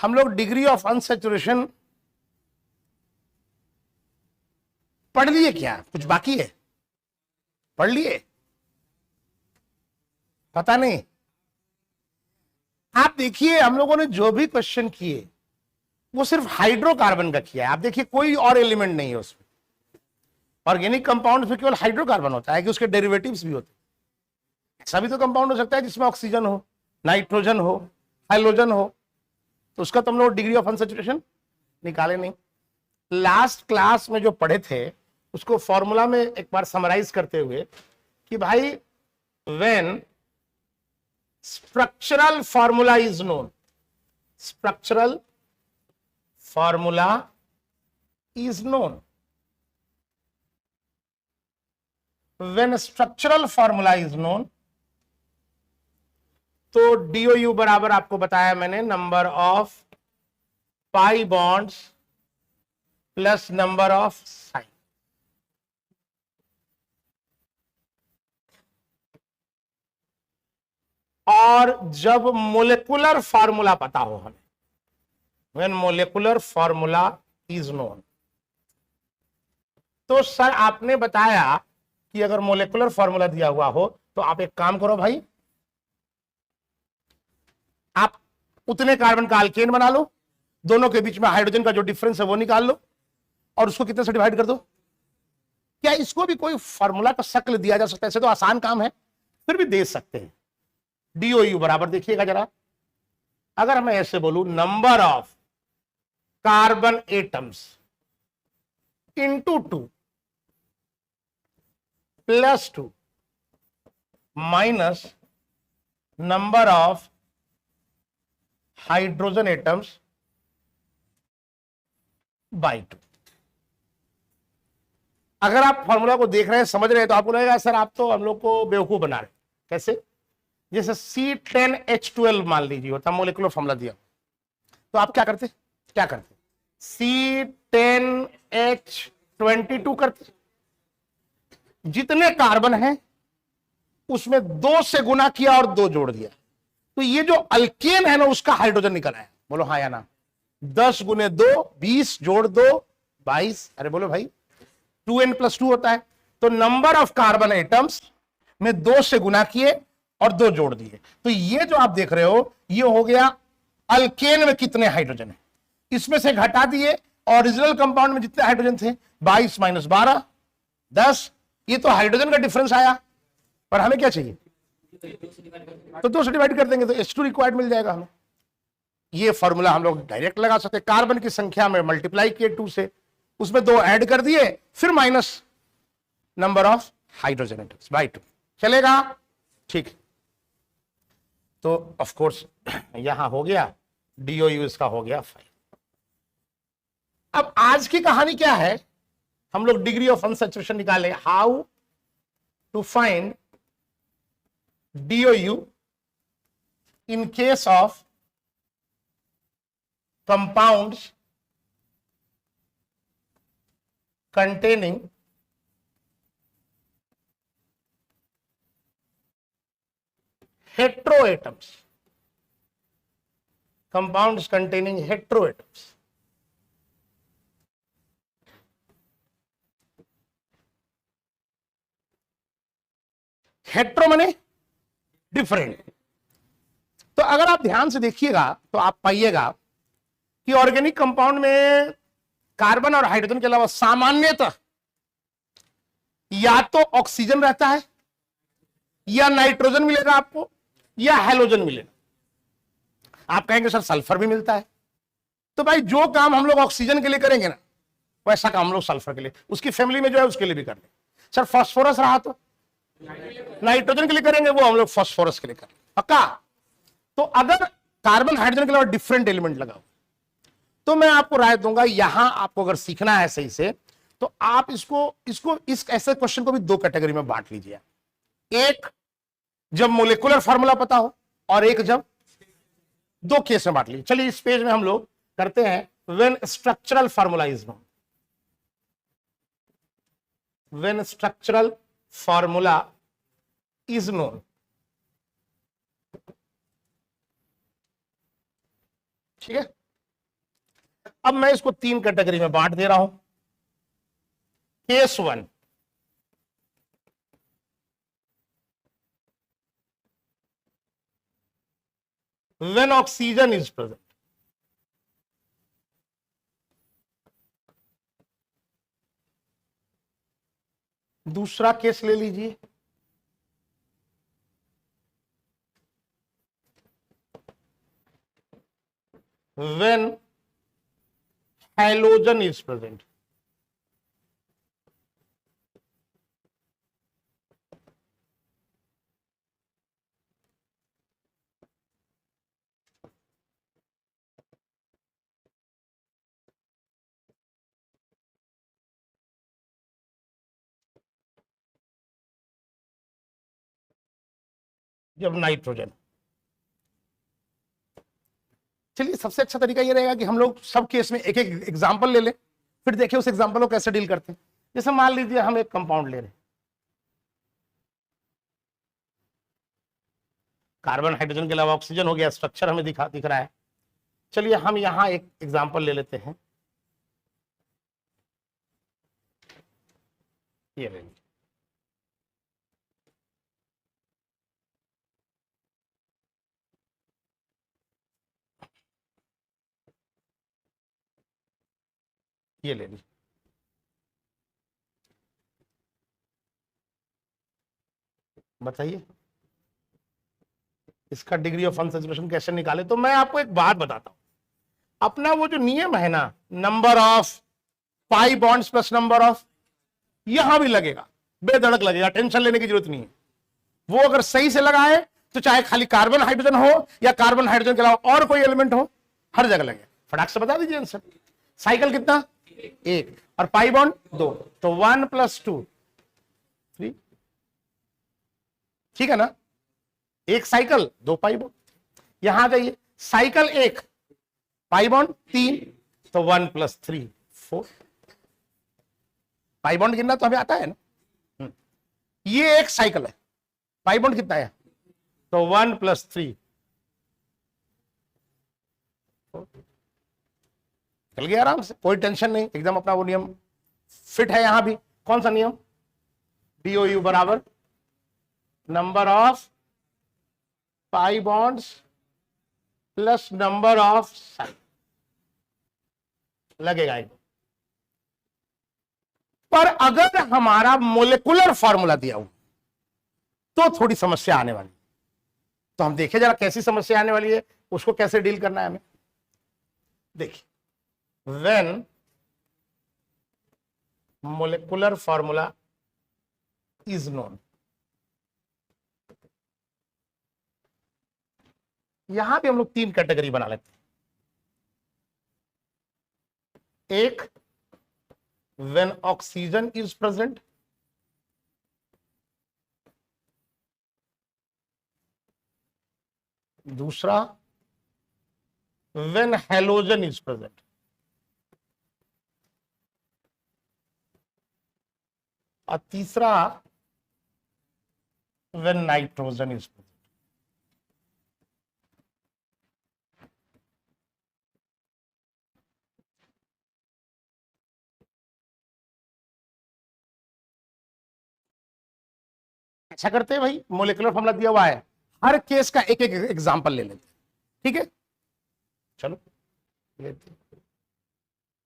हम लोग degree of unsaturation पढ़ लिए क्या? कुछ बाकी है? पढ़ लिए? पता नहीं। आप देखिए, हम लोगों ने जो भी क्वेश्चन किए वो सिर्फ हाइड्रोकार्बन का किया है। आप देखिए, कोई और एलिमेंट नहीं है उसमें। ऑर्गेनिक कंपाउंड में केवल हाइड्रोकार्बन होता है कि उसके डेरिवेटिव्स भी होते हैं। ऐसा भी तो कंपाउंड हो सकता है जिसमें ऑक्सीजन हो, नाइट्रोजन हो, हाइड्रोजन हो, तो उसका तो हम लोग डिग्री ऑफ अनसैचुरेशन निकाले नहीं। लास्ट क्लास में जो पढ़े थे उसको फॉर्मूला में एक बार समराइज करते हुए कि भाई when structural formula is known, structural formula is known, when structural formula is known, तो डीओयू बराबर आपको बताया मैंने number of pi bonds plus number of sine. और जब मोलेकुलर फॉर्मूला पता हो हमें, when molecular formula is known, तो सर आपने बताया कि अगर मोलेकुलर फॉर्मूला दिया हुआ हो तो आप एक काम करो भाई, आप उतने कार्बन का अल्केन बना लो, दोनों के बीच में हाइड्रोजन का जो डिफरेंस है वो निकाल लो और उसको कितने से डिवाइड कर दो। क्या इसको भी कोई फॉर्मूला का शक्ल दिया जा सकता है? ऐसे तो आसान काम है, फिर भी दे सकते हैं। डीओयू बराबर देखिएगा जरा, अगर मैं ऐसे बोलूं number of carbon atoms into 2 plus 2 minus number of hydrogen atoms by 2। अगर आप फॉर्मूला को देख रहे हैं, समझ रहे हैं, तो आपको लगेगा सर आप तो हम लोग को बेवकूफ बना रहे। कैसे? जैसे C10H12 मान लीजिए होता, मोलिकुलर फॉर्मूला दिया, तो आप क्या करते? C10H22 करते। जितने कार्बन हैं उसमें 2 से गुना किया और 2 जोड़ दिया, तो ये जो अल्केन है ना उसका हाइड्रोजन निकल आया। बोलो हाँ या ना? 10 गुने 2 20 जोड़ 2 22। अरे बोलो भाई, 2n+2 होता है। तो नंबर ऑफ कार्बन एटम्स में 2 से गुना किए और 2 जोड़ दिए, तो ये जो आप देख रहे हो ये हो गया अल्केन में कितने हाइड्रोजन है, इसमें से घटा दिए। ओरिजिनल कंपाउंड में जितने हाइड्रोजन थे 22 - 12 10, ये तो हाइड्रोजन का डिफरेंस आया। पर हमें क्या चाहिए? तो 2 से डिवाइड कर देंगे तो H2 रिक्वायर्ड मिल जाएगा हमें। ये फॉर्मूला हम लोग डायरेक्ट लगा सकते हैं, कार्बन की संख्या में मल्टीप्लाई किए 2 से, उसमें 2 ऐड कर दिए, फिर minus number of hydrogen atoms by 2। चलेगा? ठीक। तो ऑफ कोर्स यहां हो गया डीओयू, इसका हो गया 5। अब आज की कहानी क्या है? हम लोग डिग्री ऑफ अनसैचुरेशन निकाले, how to find DOU in case of compounds containing heteroatoms, compounds containing heteroatoms। Hetero माने डिफरेंट। तो अगर आप ध्यान से देखिएगा तो आप पाइएगा कि ऑर्गेनिक कंपाउंड में कार्बन और हाइड्रोजन के अलावा सामान्यतः या तो ऑक्सीजन रहता है, या नाइट्रोजन मिलेगा आपको, या हैलोजन मिलेगा। आप कहेंगे सर सल्फर भी मिलता है, तो भाई जो काम हम लोग ऑक्सीजन के लिए करेंगे ना वैसा काम हम लोग सल्फर के लिए, उसकी फैमिली में जो है उसके लिए भी कर लेंगे। सर फास्फोरस रहा तो नाइट्रोजन के लिए करेंगे, वो हम लोग फास्फोरस के लिए करेंगे, पक्का। तो अगर कार्बन हाइड्रोजन के अलावा डिफरेंट एलिमेंट लगाओ तो मैं आपको राय दूंगा, यहां आपको अगर सीखना है सही से तो आप इस ऐसे क्वेश्चन को भी 2 कैटेगरी में बांट लीजिए। एक जब मोलिकुलर फार्मूला पता हो, और एक जब 2 केस में बांट लीजिए। चलिए इस पेज में हम लोग करते हैं when structural formula is known, when structural formula is known. ठीक है, अब मैं इसको 3 कैटेगरी में बांट दे रहा हूं। Case 1, when oxygen is present, दूसरा केस ले लीजिए, when halogen is present। जब नाइट्रोजन, चलिए सबसे अच्छा तरीका ये रहेगा कि हम लोग सब केस में एक एक एग्जांपल ले लें, फिर देखिए उस एग्जांपल को कैसे डील करते हैं। जैसे मान लीजिए हम एक कंपाउंड ले रहे हैं, कार्बन हाइड्रोजन के अलावा ऑक्सीजन हो गया, स्ट्रक्चर हमें दिख रहा है। चलिए हम यहां एक एग्जांपल ले लेते हैं, ये ले लीजिए, ये ले लीजिए। बताइए इसका डिग्री ऑफ अनसैचुरेशन कैसे निकाले। तो मैं आपको एक बात बताता हूं, अपना वो जो नियम है ना, number of pi bonds plus number of, यहां भी लगेगा, बेधड़क लगेगा, टेंशन लेने की जरूरत नहीं है। वो अगर सही से लगाए तो चाहे खाली कार्बन हाइड्रोजन हो या कार्बन हाइड्रोजन के अलावा और कोई एलिमेंट हो, हर जगह लगे। फटाक से बता दीजिए आंसर। साइकिल कितना? 1 और पाई बॉन्ड 2, तो 1 + 2 3, ठीक है ना। एक साइकिल 2 पाई बॉन्ड। यहां जाइए, साइकिल 1 पाई बॉन्ड 3, तो 1 + 3 4। पाई बॉन्ड गिनना तो हमें आता है ना। ये एक साइकिल है, पाई बॉन्ड कितना है, तो 1 + 3 चल गया आराम से, कोई टेंशन नहीं, एकदम अपना वो नियम फिट है। यहां भी कौन सा नियम, DOU बराबर number of pi bonds plus number of लगेगा। पर अगर हमारा मोलिकुलर फॉर्मूला दिया हो तो थोड़ी समस्या आने वाली, तो हम देखें जरा कैसी समस्या आने वाली है, उसको कैसे डील करना है हमें। देखिए, when molecular formula is known, यहां भी हम लोग 3 कैटेगरी बना लेते हैं। एक, when oxygen is present, दूसरा when halogen is present, और तीसरा when nitrogen is present। अच्छा करते हैं भाई, मोलिकुलर फॉर्मूला दिया हुआ है, हर केस का एक एक एग्जांपल ले लेते हैं, ठीक है। चलो लेते,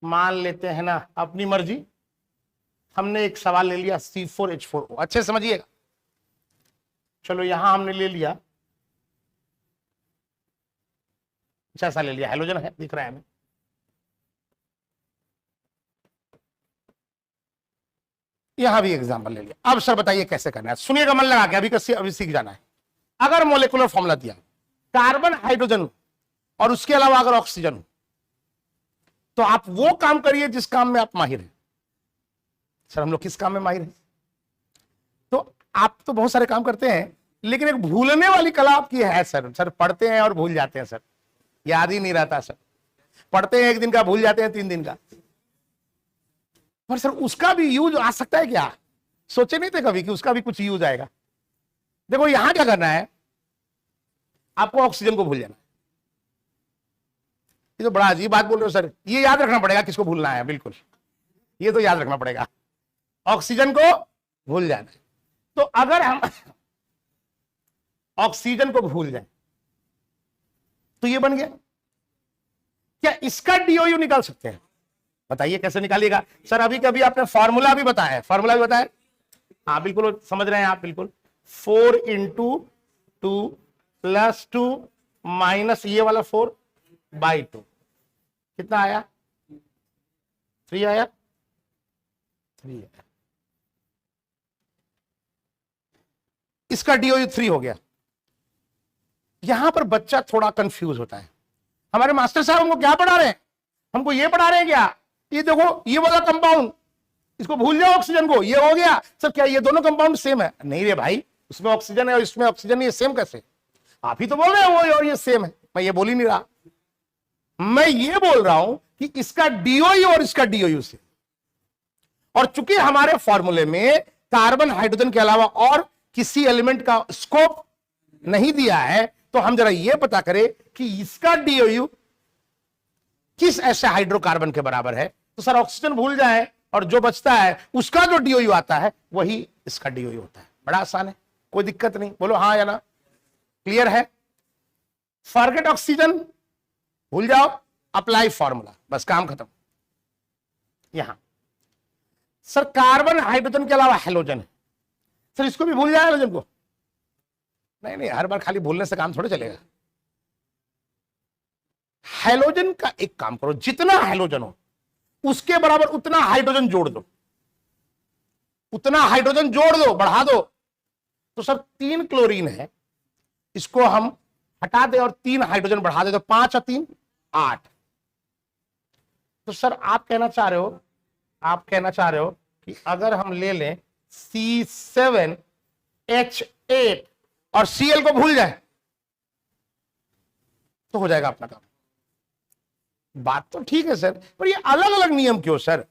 मान लेते हैं ना, अपनी मर्जी। हमने एक सवाल ले लिया C4H4O, अच्छे समझिएगा। चलो यहां हमने ले लिया, अच्छा सा ले लिया, हेलोजन है, दिख रहा है हमें। यहां भी एग्जांपल ले लिया। अब सर बताइए कैसे करना है, सुनिएगा मन लगा के, अभी सीख जाना है। अगर मोलिकुलर फॉर्मूला दिया कार्बन हाइड्रोजन और उसके अलावा अगर ऑक्सीजन, तो आप वो काम करिए जिस काम में आप माहिर हैं। सर हम लोग किस काम में माहिर हैं? तो आप तो बहुत सारे काम करते हैं, लेकिन एक भूलने वाली कला आपकी है सर। सर पढ़ते हैं और भूल जाते हैं सर, याद ही नहीं रहता सर। पढ़ते हैं 1 दिन का, भूल जाते हैं 3 दिन का। पर सर उसका भी यूज आ सकता है क्या? सोचे नहीं थे कभी कि उसका भी कुछ यूज आएगा? देखो यहां क्या करना है, आपको ऑक्सीजन को भूल जाना है। ये तो बड़ा अजीब बात बोल रहे हो सर, ये याद रखना पड़ेगा किसको भूलना है, बिल्कुल ये तो याद रखना पड़ेगा, ऑक्सीजन को भूल जाना है। तो अगर हम ऑक्सीजन को भूल जाए तो ये बन गया। क्या इसका डीओयू निकाल सकते हैं? बताइए कैसे निकालिएगा सर? अभी कभी आपने फॉर्मूला भी बताया, फॉर्मूला भी बताया, हाँ बिल्कुल समझ रहे हैं आप, बिल्कुल 4 इंटू 2 प्लस 2 माइनस ये वाला 4/2 कितना आया? 3 आया, 3 आया। इसका डीओयू 3 हो गया। यहां पर बच्चा थोड़ा कंफ्यूज होता है, हमारे मास्टर साहब हमको क्या पढ़ा रहे हैं? हमको ये पढ़ा रहे हैं क्या? ये देखो ये वाला कंपाउंड, इसको भूल जाओ ऑक्सीजन को, ये हो गया सर। क्या ये दोनों कंपाउंड सेम है? नहीं रे भाई, उसमें ऑक्सीजन है और इसमें ऑक्सीजन, ये सेम कैसे? आप ही तो बोल रहे हैं वो और ये सेम है। मैं ये बोल ही नहीं रहा, मैं ये बोल रहा हूं कि इसका डीओयू और इसका डीओयू से, और चूंकि हमारे फॉर्मूले में कार्बन हाइड्रोजन के अलावा और किसी एलिमेंट का स्कोप नहीं दिया है, तो हम जरा ये पता करें कि इसका डीओयू किस ऐसे हाइड्रोकार्बन के बराबर है। तो सर ऑक्सीजन भूल जाए और जो बचता है उसका जो डीओयू आता है वही इसका डीओयू होता है। बड़ा आसान है, कोई दिक्कत नहीं, बोलो हाँ या ना, क्लियर है? फॉरगेट ऑक्सीजन, भूल जाओ, अप्लाई फॉर्मूला, बस काम खत्म। यहां सर कार्बन हाइड्रोजन के अलावा हेलोजन है, सर इसको भी भूल जाए हेलोजन को? नहीं नहीं, हर बार खाली भूलने से काम थोड़े चलेगा। हेलोजन का एक काम करो, जितना हेलोजन हो उसके बराबर उतना हाइड्रोजन जोड़ दो, उतना हाइड्रोजन जोड़ दो, बढ़ा दो। तो सर 3 क्लोरीन है, इसको हम हटा दे और 3 हाइड्रोजन बढ़ा दे तो 5 और 3 8। तो सर आप कहना चाह रहे हो, आप कहना चाह रहे हो कि अगर हम ले लें C7H8 और Cl को भूल जाए तो हो जाएगा अपना काम। बात तो ठीक है सर, पर ये अलग अलग नियम क्यों सर?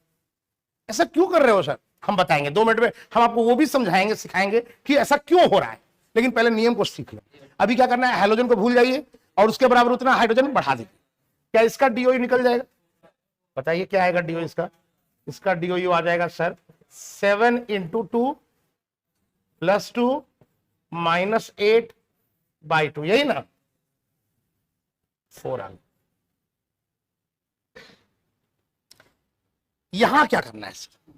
ऐसा क्यों कर रहे हो सर? हम बताएंगे 2 मिनट में, हम आपको वो भी समझाएंगे, सिखाएंगे कि ऐसा क्यों हो रहा है, लेकिन पहले नियम को सीख लो। अभी क्या करना है, हेलोजन को भूल जाइए और उसके बराबर उतना हाइड्रोजन बढ़ा दीजिए। क्या इसका डीओयू निकल जाएगा? बताइए क्या आएगा डीओयू इसका? इसका डीओयू आ जाएगा सर 7 इंटू 2 प्लस 2 माइनस 8/2, यही ना? 4 आ गया। यहां क्या करना है सर?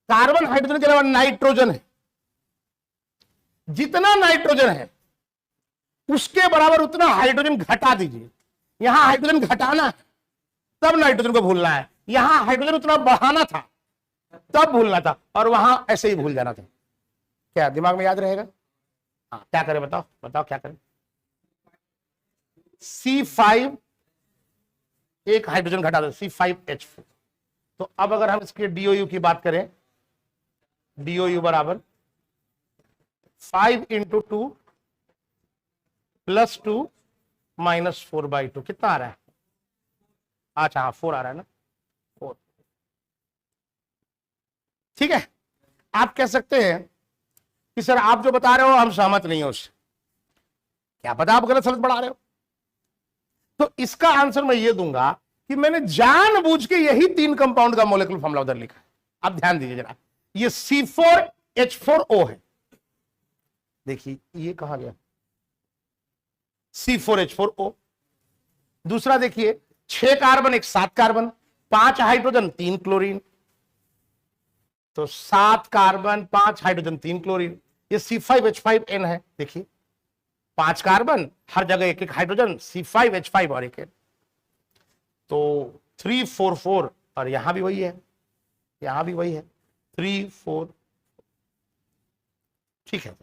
कार्बन हाइड्रोजन के अलावा नाइट्रोजन है, जितना नाइट्रोजन है उसके बराबर उतना हाइड्रोजन घटा दीजिए। यहां हाइड्रोजन घटाना है तब नाइट्रोजन को भूलना है, यहां हाइड्रोजन उतना बढ़ाना था तब भूलना था, और वहां ऐसे ही भूल जाना था। क्या दिमाग में याद रहेगा? हाँ, क्या करें बताओ, बताओ क्या करें? C5 एक हाइड्रोजन घटा दो, C5H4। तो अब अगर हम इसके डीओयू की बात करें, डीओयू बराबर 5 इंटू 2 प्लस 2 माइनस 4/2 कितना आ रहा है? अच्छा हाँ 4 आ रहा है ना, 4। ठीक है, आप कह सकते हैं कि सर आप जो बता रहे हो हम सहमत नहीं हो उससे, क्या पता आप गलत सलत पढ़ा रहे हो। तो इसका आंसर मैं ये दूंगा कि मैंने जानबूझ के यही 3 कंपाउंड का मॉलिक्यूलर फॉर्मूला उधर लिखा है। आप ध्यान दीजिए जरा, ये C4H4O है, देखिए ये कहा गया C4H4O। दूसरा देखिए 6 कार्बन 1 7 कार्बन 5 हाइड्रोजन 3 क्लोरीन, तो 7 कार्बन 5 हाइड्रोजन 3 क्लोरीन, ये C5H5N है। देखिए 5 कार्बन हर जगह 1 1 हाइड्रोजन, C5H5 और 1 तो 3 4 4, और यहां भी वही है, यहां भी वही है 3 4। ठीक है,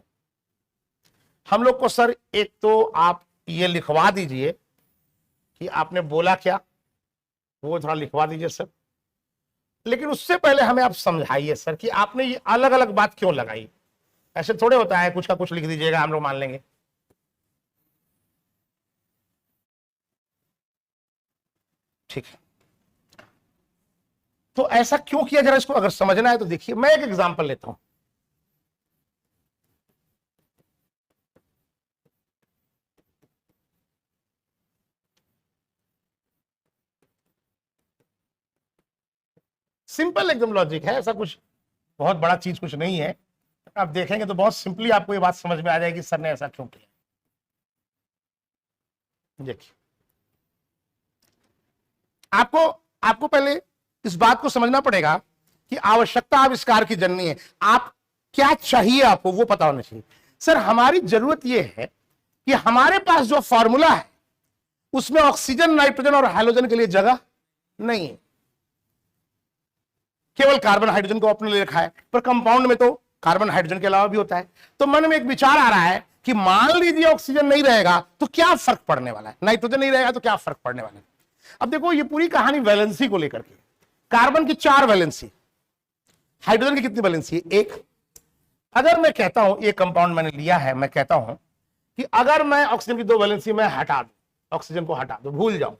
हम लोग को सर एक तो आप ये लिखवा दीजिए कि आपने बोला क्या, वो थोड़ा लिखवा दीजिए सर। लेकिन उससे पहले हमें आप समझाइए सर कि आपने ये अलग अलग बात क्यों लगाई। ऐसे थोड़े होता है कुछ का कुछ लिख दीजिएगा हम लोग मान लेंगे। ठीक है, तो ऐसा क्यों किया, जरा इसको अगर समझना है तो देखिए मैं एक एग्जांपल लेता हूं। सिंपल एकदम लॉजिक है, ऐसा कुछ बहुत बड़ा चीज कुछ नहीं है। आप देखेंगे तो बहुत सिंपली आपको ये बात समझ में आ जाएगी सर ने ऐसा क्यों किया। देखिए, आपको पहले इस बात को समझना पड़ेगा कि आवश्यकता आविष्कार की जननी है। आप क्या चाहिए आपको वो पता होना चाहिए। सर हमारी जरूरत यह है कि हमारे पास जो फॉर्मूला है उसमें ऑक्सीजन, नाइट्रोजन और हाइड्रोजन के लिए जगह नहीं है, केवल कार्बन हाइड्रोजन को अपने लिए रखा है, पर कंपाउंड में तो कार्बन हाइड्रोजन के अलावा भी होता है। तो मन में एक विचार आ रहा है कि मान लीजिए ऑक्सीजन नहीं रहेगा तो क्या फर्क पड़ने वाला है, नाइट्रोजन नहीं रहेगा तो क्या फर्क पड़ने वाला है। अब देखो ये पूरी कहानी वैलेंसी को लेकर के, कार्बन की 4 वैलेंसी, हाइड्रोजन की कितनी वैलेंसी है, 1। अगर मैं कहता हूं, एक कंपाउंड मैंने लिया है, मैं कहता हूं कि अगर मैं ऑक्सीजन की 2 वैलेंसी में हटा दूं, ऑक्सीजन को हटा दो, भूल जाऊं,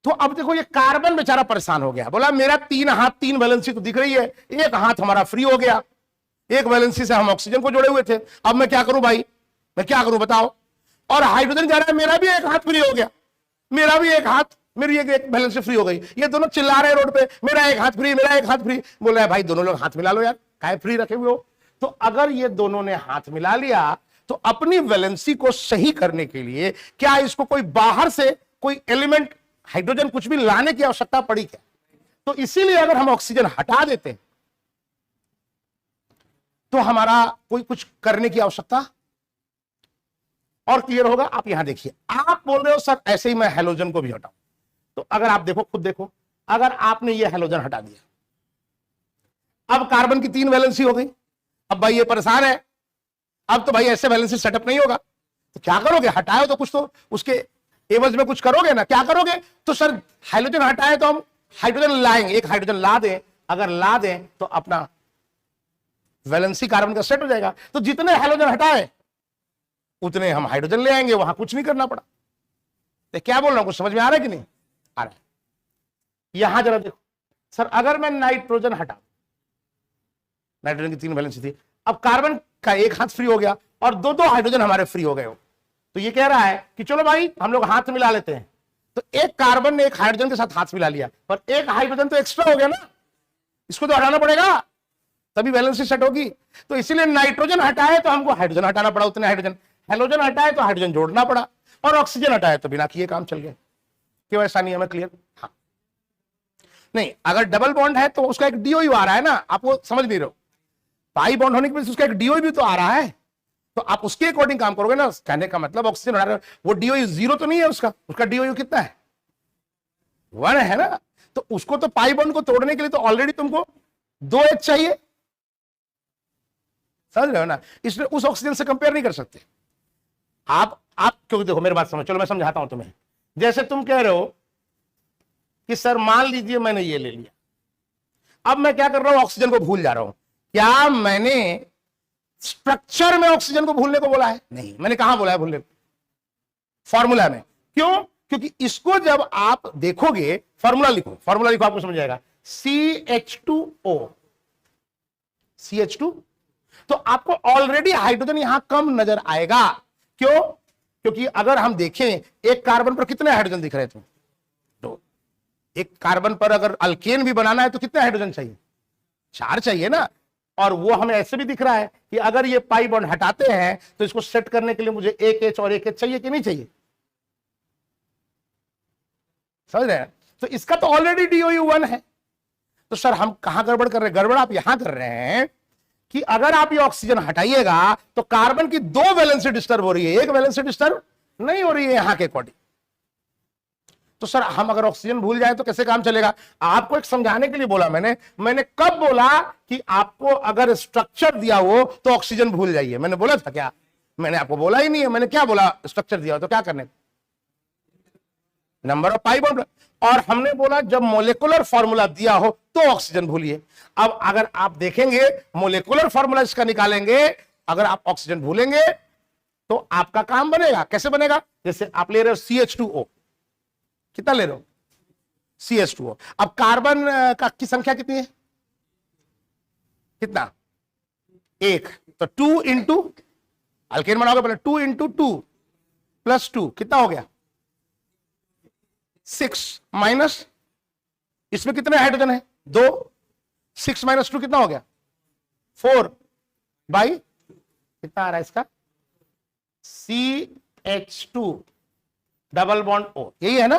तो अब देखो ये कार्बन बेचारा परेशान हो गया, बोला मेरा 3 हाथ 3 वैलेंसी तो दिख रही है, एक हाथ हमारा फ्री हो गया, एक वैलेंसी से हम ऑक्सीजन को जोड़े हुए थे, अब मैं क्या करूं भाई, मैं क्या करूं बताओ। और हाइड्रोजन कह रहा है मेरा भी एक हाथ फ्री हो गया, मेरा भी एक हाथ, मेरी एक वैलेंसी फ्री हो गई। ये दोनों चिल्ला रहे रोड पे, मेरा एक हाथ फ्री, मेरा एक हाथ फ्री। बोला है भाई दोनों लोग हाथ मिला लो यार, काहे फ्री रखे हुए हो। तो अगर ये दोनों ने हाथ मिला लिया तो अपनी वैलेंसी को सही करने के लिए क्या इसको कोई बाहर से कोई एलिमेंट हाइड्रोजन कुछ भी लाने की आवश्यकता पड़ी क्या। तो इसीलिए अगर हम ऑक्सीजन हटा देते हैं तो हमारा कोई कुछ करने की आवश्यकता और क्लियर होगा। आप यहां देखिए, आप बोल रहे हो सर ऐसे ही मैं हैलोजन को भी हटाऊं, तो अगर आप देखो, खुद देखो, अगर आपने ये हैलोजन हटा दिया, अब कार्बन की 3 वैलेंसी हो गई, अब भाई ये परेशान है, अब तो भाई ऐसे वैलेंसी सेटअप नहीं होगा, तो क्या करोगे, हटाओ तो कुछ तो उसके एवज में कुछ करोगे ना, क्या करोगे। तो सर हाइड्रोजन हटाए तो हम हाइड्रोजन लाएंगे, एक हाइड्रोजन ला दें, अगर ला दें तो अपना वैलेंसी कार्बन का सेट हो जाएगा। तो जितने हाइड्रोजन हटाए उतने हम हाइड्रोजन ले आएंगे, वहां कुछ नहीं करना पड़ा। तो क्या बोल रहा हूं, कुछ समझ में आ रहा है कि नहीं आ रहा है। यहां जरा देखो सर, अगर मैं नाइट्रोजन हटा, नाइट्रोजन की 3 वैलेंसी थी, अब कार्बन का एक हाथ फ्री हो गया और 2 हाइड्रोजन हमारे फ्री हो गए हो, तो ये कह रहा है कि चलो भाई हम लोग हाथ मिला लेते हैं। तो एक कार्बन ने एक हाइड्रोजन के साथ हाथ मिला लिया, पर एक हाइड्रोजन तो एक्स्ट्रा हो गया ना, इसको तो हटाना पड़ेगा तभी वैलेंसी सेट होगी। तो इसीलिए नाइट्रोजन हटाए तो हमको हाइड्रोजन हटाना पड़ा, उतने हाइड्रोजन, हेलोजन हटाए तो हाइड्रोजन जोड़ना पड़ा, और ऑक्सीजन हटाए तो बिना किए काम चल गया। क्यों ऐसा नहीं है, मैं क्लियर। हाँ नहीं, अगर डबल बॉन्ड है तो उसका एक डीओयू आ रहा है ना, आप वो समझ नहीं रहे हो। पाई बॉन्ड होने की वजह से उसका एक डीओयू भी तो आ रहा है, तो आप उसके अकॉर्डिंग काम करोगे ना। कहने का मतलब ऑक्सीजन हटा रहे हो, वो डीओयू 0 तो नहीं है, उसका डीओयू कितना है, 1 है ना। तो उसको तो पाई बॉन्ड को तोड़ने के लिए तो ऑलरेडी तुमको 2 H चाहिए, समझ रहे हो ना। इसलिए उस ऑक्सीजन से कंपेयर नहीं कर सकते आप क्योंकि देखो मेरी बात समझ, चलो मैं समझाता हूं तुम्हें। जैसे तुम कह रहे हो कि सर मान लीजिए मैंने ये ले लिया, अब मैं क्या कर रहा हूं, ऑक्सीजन को भूल जा रहा हूं। क्या मैंने स्ट्रक्चर में ऑक्सीजन को भूलने को बोला है, नहीं। मैंने कहां बोला है भूलने को, फॉर्मूला में। क्यों, क्योंकि इसको जब आप देखोगे, फॉर्मूला लिखो आपको समझ जाएगा, CH2O, CH2, तो आपको ऑलरेडी हाइड्रोजन यहां कम नजर आएगा। क्यों, क्योंकि अगर हम देखें एक कार्बन पर कितने हाइड्रोजन दिख रहे थे, तो एक कार्बन पर अगर अल्केन भी बनाना है तो कितने हाइड्रोजन चाहिए, 4 चाहिए ना। और वो हमें ऐसे भी दिख रहा है कि अगर ये पाई बॉन्ड हटाते हैं तो इसको सेट करने के लिए मुझे एक H और एक H चाहिए कि नहीं चाहिए, समझ रहे हैं। तो इसका तो ऑलरेडी डीओयू 1 है। तो सर हम कहां गड़बड़ कर रहे हैं, गड़बड़ आप यहां कर रहे हैं कि अगर आप ये ऑक्सीजन हटाइएगा तो कार्बन की 2 वैलेंसी डिस्टर्ब हो रही है, एक वैलेंसी डिस्टर्ब नहीं हो रही है यहां के अकॉर्डिंग। तो सर हम अगर ऑक्सीजन भूल जाए तो कैसे काम चलेगा। आपको एक समझाने के लिए बोला मैंने कब बोला कि आपको अगर स्ट्रक्चर दिया हो तो ऑक्सीजन भूल जाइए, मैंने बोला था क्या, मैंने आपको बोला ही नहीं है। मैंने क्या बोला, स्ट्रक्चर दिया हो तो क्या करने, नंबर ऑफ पाई बॉन्ड। और हमने बोला जब मोलेकुलर फॉर्मूला दिया हो तो ऑक्सीजन भूलिए। अब अगर आप देखेंगे मोलेकुलर फॉर्मूला इसका निकालेंगे, अगर आप ऑक्सीजन भूलेंगे तो आपका काम बनेगा। कैसे बनेगा, जैसे आप ले रहे हो CH2O, कितना ले रहे हो, CH2O। अब कार्बन की संख्या कितनी है, कितना, 1, तो 2 इंटू अल्केन बनाओगे पहले, 2 इंटू 2 प्लस 2 कितना हो गया, 6 माइनस इसमें कितने हाइड्रोजन है? 2। 6 - 2 कितना हो गया? 4 बाई कितना आ रहा है इसका? CH2 डबल बॉन्ड O, यही है ना?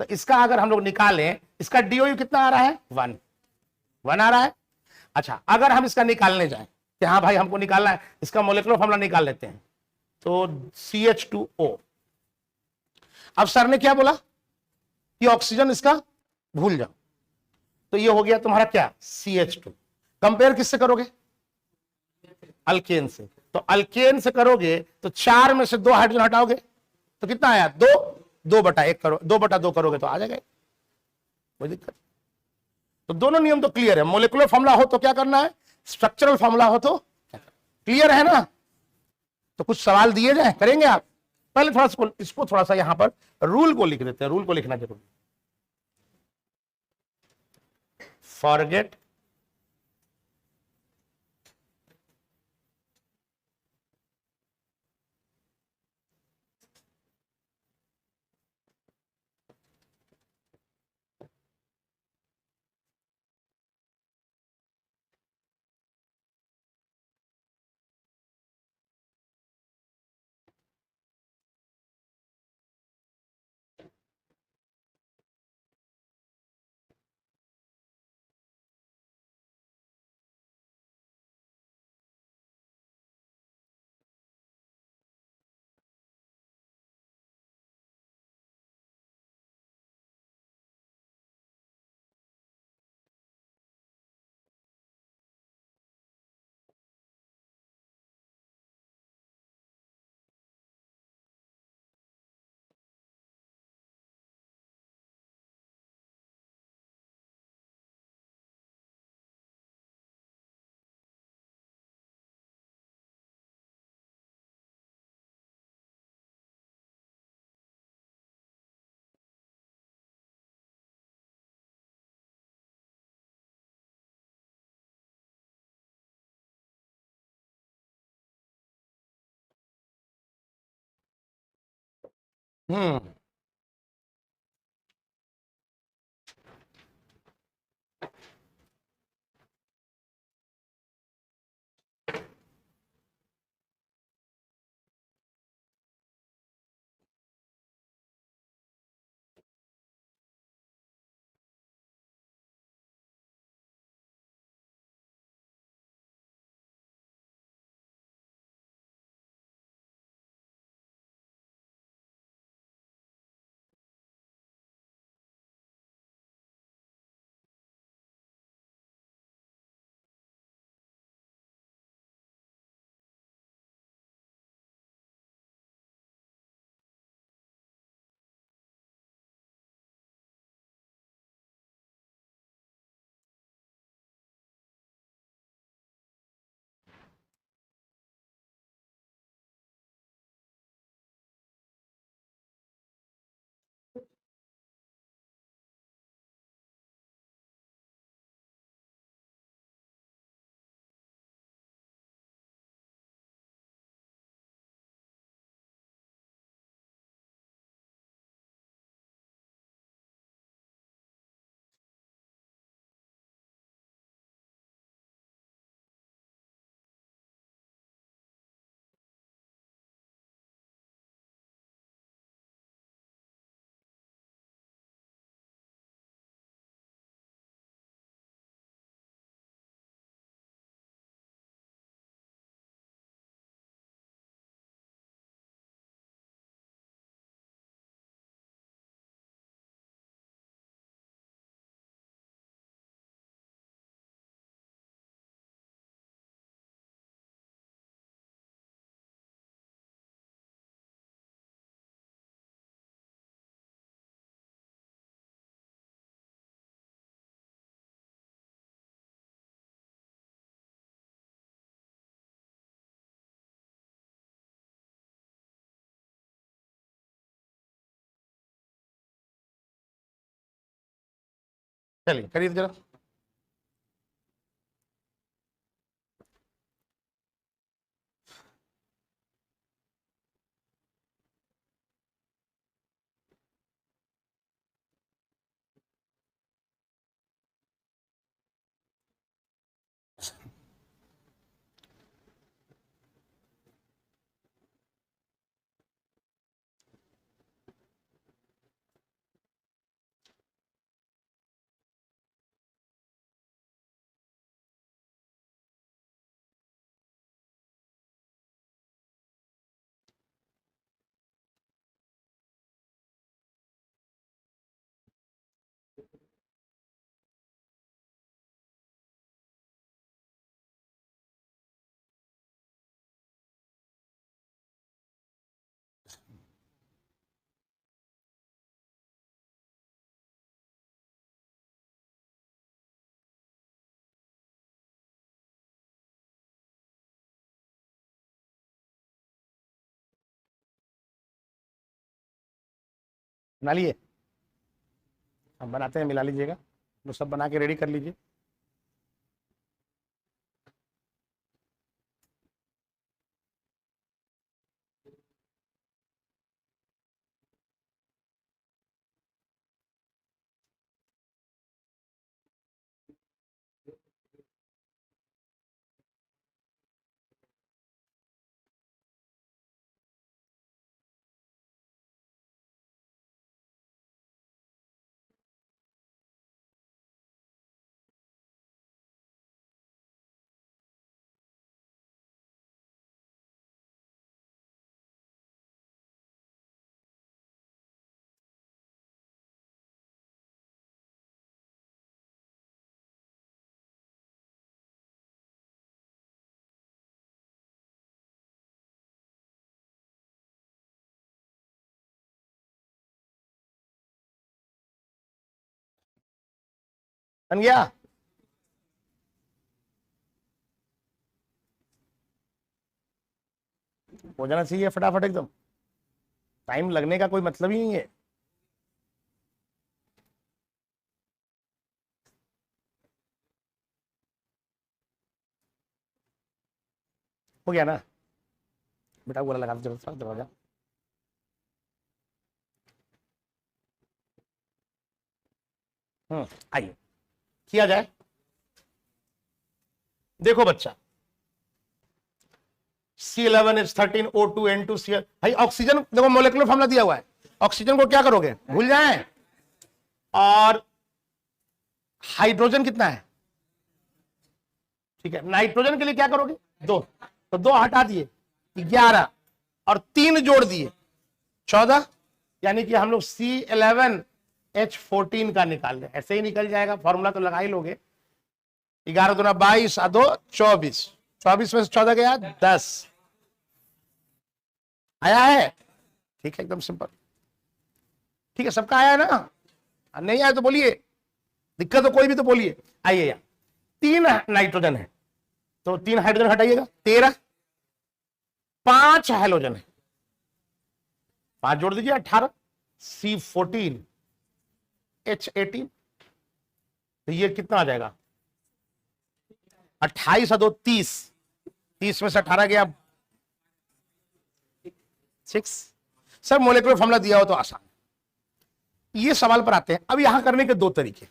तो इसका अगर हम लोग निकालें, इसका DOU कितना आ रहा है? 1 आ रहा है। अच्छा, अगर हम इसका निकालने जाएं कि हाँ भाई हमको निकालना है, इसका मोलिकुलर फॉर्मूला निकाल लेते हैं। तो CH2O। अब सर ने क्या बोला कि ऑक्सीजन इसका भूल जाओ, तो ये हो गया तुम्हारा क्या? CH2। कंपेयर किससे करोगे? अल्केन से। तो अल्केन से करोगे तो 4 में से 2 हाइड्रोजन हटाओगे तो कितना आया? 2। 2/1 करो, 2/2 करोगे तो आ जाएगा, कोई दिक्कत। तो दोनों नियम तो क्लियर है। मोलिकुलर फॉर्मूला हो तो क्या करना है, स्ट्रक्चरल फॉर्मूला हो तो क्लियर है ना? तो कुछ सवाल दिए जाए, करेंगे आप? पहले थोड़ा सा इसको थोड़ा सा यहां पर रूल को लिख देते हैं, रूल को लिखना जरूरी। फॉरगेट हम्म चलिए करिए जरा। बना लिए? हम बनाते हैं, मिला लीजिएगा, तो सब बना के रेडी कर लीजिए। बन गया? हो जाना चाहिए फटाफट एकदम, टाइम लगने का कोई मतलब ही नहीं है। हो गया ना बेटा? गोला लगा दो दरवाजा। आइए किया जाए। देखो बच्चा, C11 H13 O2 N2 Cl। भाई ऑक्सीजन देखो, मोलेकुलर फॉर्मूला दिया हुआ है, ऑक्सीजन को क्या करोगे, भूल जाए। और हाइड्रोजन कितना है? ठीक है, नाइट्रोजन के लिए क्या करोगे, 2, तो 2 हटा दिए, 11, और 3 जोड़ दिए, 14। यानी कि हम लोग C11 H14 का निकाल रहे, ऐसे ही निकल जाएगा, फॉर्मूला तो लगा ही लोगे। 11 दूना 22, 2 24, 24 में से 14 गया 10। आया है? ठीक है, एकदम सिंपल। ठीक है, सबका आया है ना? नहीं आया तो बोलिए, दिक्कत तो कोई भी तो बोलिए। आइए यार, 3 नाइट्रोजन है तो 3 हाइड्रोजन हटाइएगा, 13। 5 हैलोजन है, 5 जोड़ दीजिए, 18। C14 H18, तो ये कितना आ जाएगा, 28 और 2 30, 30 में से 18 गया 6। सर मोलेकुलर फॉर्मूला दिया हो तो आसान। ये सवाल पर आते हैं। अब यहां करने के 2 तरीके।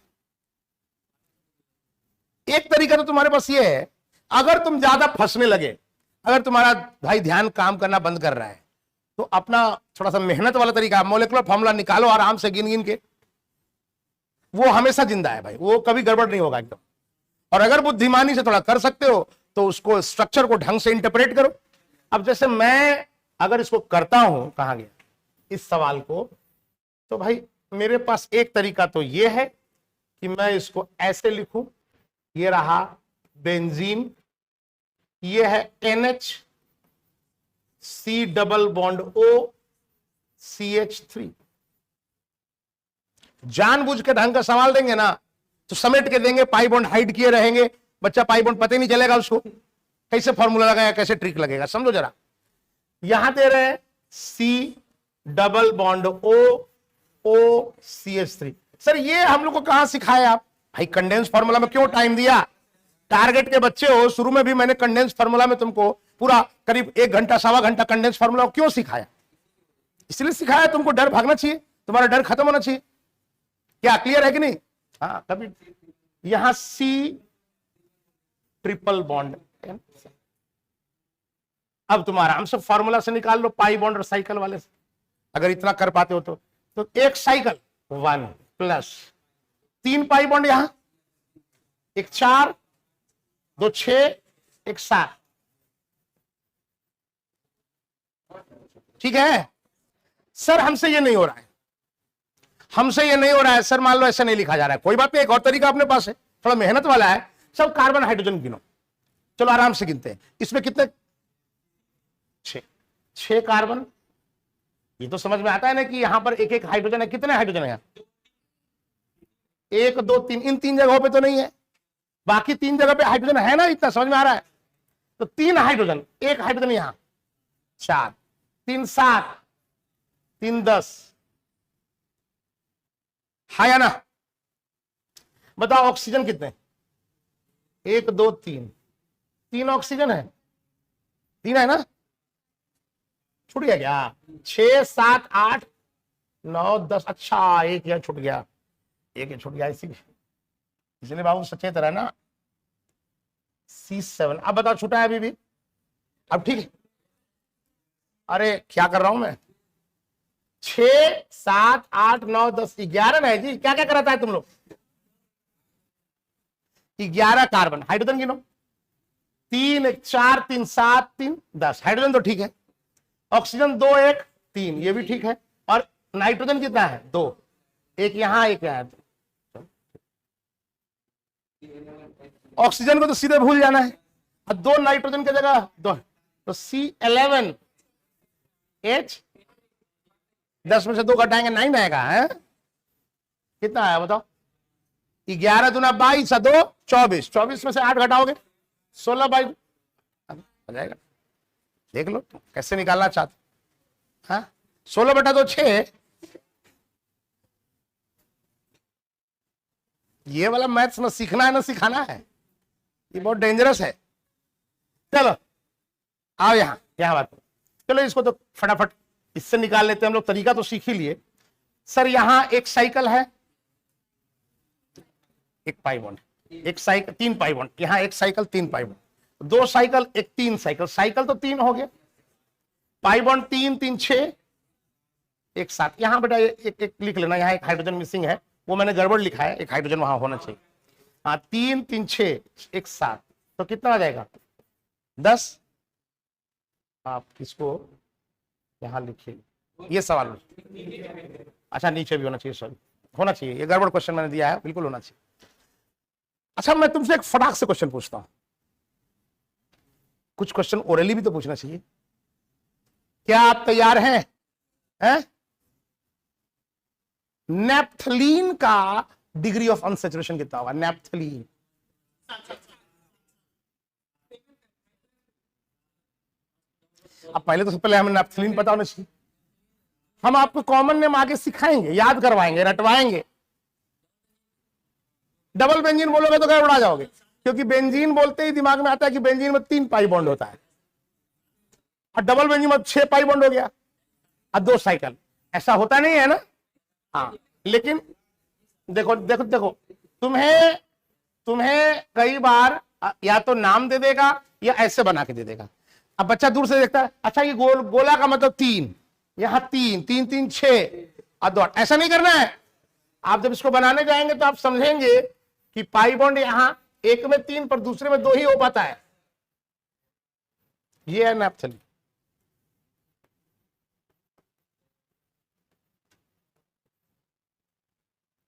एक तरीका तो तुम्हारे पास ये है, अगर तुम ज्यादा फंसने लगे, अगर तुम्हारा भाई ध्यान काम करना बंद कर रहा है, तो अपना थोड़ा सा मेहनत वाला तरीका, मोलेकुलर फॉर्मूला निकालो आराम से गिन गिन के, वो हमेशा जिंदा है भाई, वो कभी गड़बड़ नहीं होगा एकदम। और अगर बुद्धिमानी से थोड़ा कर सकते हो तो उसको स्ट्रक्चर को ढंग से इंटरप्रेट करो। अब जैसे मैं अगर इसको करता हूं, कहां गया इस सवाल को, तो भाई मेरे पास एक तरीका तो ये है कि मैं इसको ऐसे लिखूं, ये रहा बेंजीन, ये है NH C double bond O CH3। जानबूझ के ढंग का सवाल देंगे ना तो समेट के देंगे, पाई बॉन्ड हाइड किए रहेंगे, बच्चा पाई बॉन्ड पता ही नहीं चलेगा उसको, कैसे फॉर्मूला लगाया, कैसे ट्रिक लगेगा, समझो जरा। यहां दे रहे हैं C double bond O CH3। Sir ये हम लोग को कहां सिखाया आप? भाई कंडेंस फार्मूला में क्यों टाइम दिया? टारगेट के बच्चे हो, शुरू में भी मैंने कंडेंस फार्मूला में तुमको पूरा करीब 1 घंटा 1.25 घंटा कंडेंस फार्मूला क्यों सिखाया? इसलिए सिखाया तुमको डर भागना चाहिए, तुम्हारा डर खत्म होना चाहिए। क्या क्लियर है कि नहीं? हाँ, कभी यहां C ट्रिपल बॉन्ड। अब तुम आराम से फॉर्मूला से निकाल लो, पाई बॉन्ड और साइकिल वाले से, अगर इतना कर पाते हो तो एक साइकिल 1 प्लस 3 पाई बॉन्ड, यहां 1 4 2 6 1 7। ठीक है सर, हमसे ये नहीं हो रहा है, हमसे ये नहीं हो रहा है सर, मान लो ऐसा नहीं लिखा जा रहा है, कोई बात नहीं, एक और तरीका अपने पास है, थोड़ा मेहनत वाला है। सब कार्बन हाइड्रोजन गिनो, चलो आराम से गिनते हैं। इसमें कितने? 6 कार्बन। ये तो समझ में आता है ना कि यहां पर एक एक हाइड्रोजन है। कितने हाइड्रोजन है यहां? 1 2 3, इन 3 जगहों पे तो नहीं है, बाकी 3 जगह पे हाइड्रोजन है ना, इतना समझ में आ रहा है। तो 3 हाइड्रोजन, 1 हाइड्रोजन यहां, 4, 3 7, 3 10, हाँ या ना? बताओ ऑक्सीजन कितने? 1 2 3, 3 ऑक्सीजन है, 3 है ना? छूट गया क्या? 6 7 8 9 10, अच्छा एक यहाँ छूट गया, एक ये छूट गया, इसलिए बाबू सचेत रहा ना। C7, अब बताओ छूटा है अभी भी? अब ठीक है। अरे क्या कर रहा हूं मैं? 6 7 8 9 10 11 ना है जी। क्या क्या कराता है तुम लोग? 11 कार्बन, हाइड्रोजन गिनो। 3 1 4 3 7 3 10, हाइड्रोजन तो ठीक है। ऑक्सीजन 2 1 3, ये भी ठीक है। और नाइट्रोजन कितना है? 2, एक यहां एक यहां। ऑक्सीजन को तो सीधे भूल जाना है, और 2 नाइट्रोजन की जगह 2, तो C11H, 10 में से 2 घटाएंगे 9 आएगा है। कितना आया बताओ? 11 दूना 22 और 2 24, 24 में से 8 घटाओगे 16 बाई हो जाएगा। देख लो कैसे निकालना चाहते। हाँ 16 बटा 2 6। ये वाला मैथ्स ना सीखना है ना सिखाना है, ये बहुत डेंजरस है। चलो आओ यहां बात करो। चलो इसको तो फटाफट इससे निकाल लेते हैं हम लोग, तरीका तो सीख ही लिए। सर यहां एक साइकिल है, एक पाई बॉन्ड, एक साइकिल 3 पाई बॉन्ड, यहां एक साइकिल 3 पाई बॉन्ड, 2 साइकिल एक 3 साइकिल, साइकिल तो 3 हो गया, पाई बॉन्ड 3 3 6 एक 7। यहां बेटा एक एक लिख लेना, यहां एक हाइड्रोजन मिसिंग है, वो मैंने गड़बड़ लिखा है, एक हाइड्रोजन वहां होना चाहिए। हाँ 3 3 6 एक 7, तो कितना आ जाएगा? 10। आप इसको यहां लिखिए, ये सवाल। अच्छा नीचे भी होना चाहिए, सॉरी होना चाहिए, ये गड़बड़ क्वेश्चन मैंने दिया है, बिल्कुल होना चाहिए। अच्छा मैं तुमसे एक फटाक से क्वेश्चन पूछता हूं, कुछ क्वेश्चन ओरली भी तो पूछना चाहिए। क्या आप तैयार हैं? नेप्थलीन का डिग्री ऑफ अनसैचुरेशन कितना होगा? नेप्थलीन अब पहले तो सबसे पहले हमें नेप्थलीन पता होना चाहिए। हम आपको कॉमन नेम आगे सिखाएंगे, याद करवाएंगे, रटवाएंगे। डबल बेंजीन बोलोगे तो गड़बड़ा जाओगे, क्योंकि बेंजीन बोलते ही दिमाग में आता है कि बेंजीन में 3 पाई बॉन्ड होता है, और डबल बेंजीन में 6 पाई बॉन्ड हो गया और 2 साइकिल। ऐसा होता नहीं है ना? हाँ लेकिन देखो देखो देखो, तुम्हें कई बार या तो नाम दे देगा या ऐसे बना के दे देगा। अब बच्चा दूर से देखता है, अच्छा ये गोला का मतलब 3, यहां 3 3 3 6 और 2, ऐसा नहीं करना है। आप जब इसको बनाने जाएंगे तो आप समझेंगे कि पाई बॉन्ड यहां एक में 3 पर दूसरे में 2 ही हो पाता है। ये है नेप्थलीन।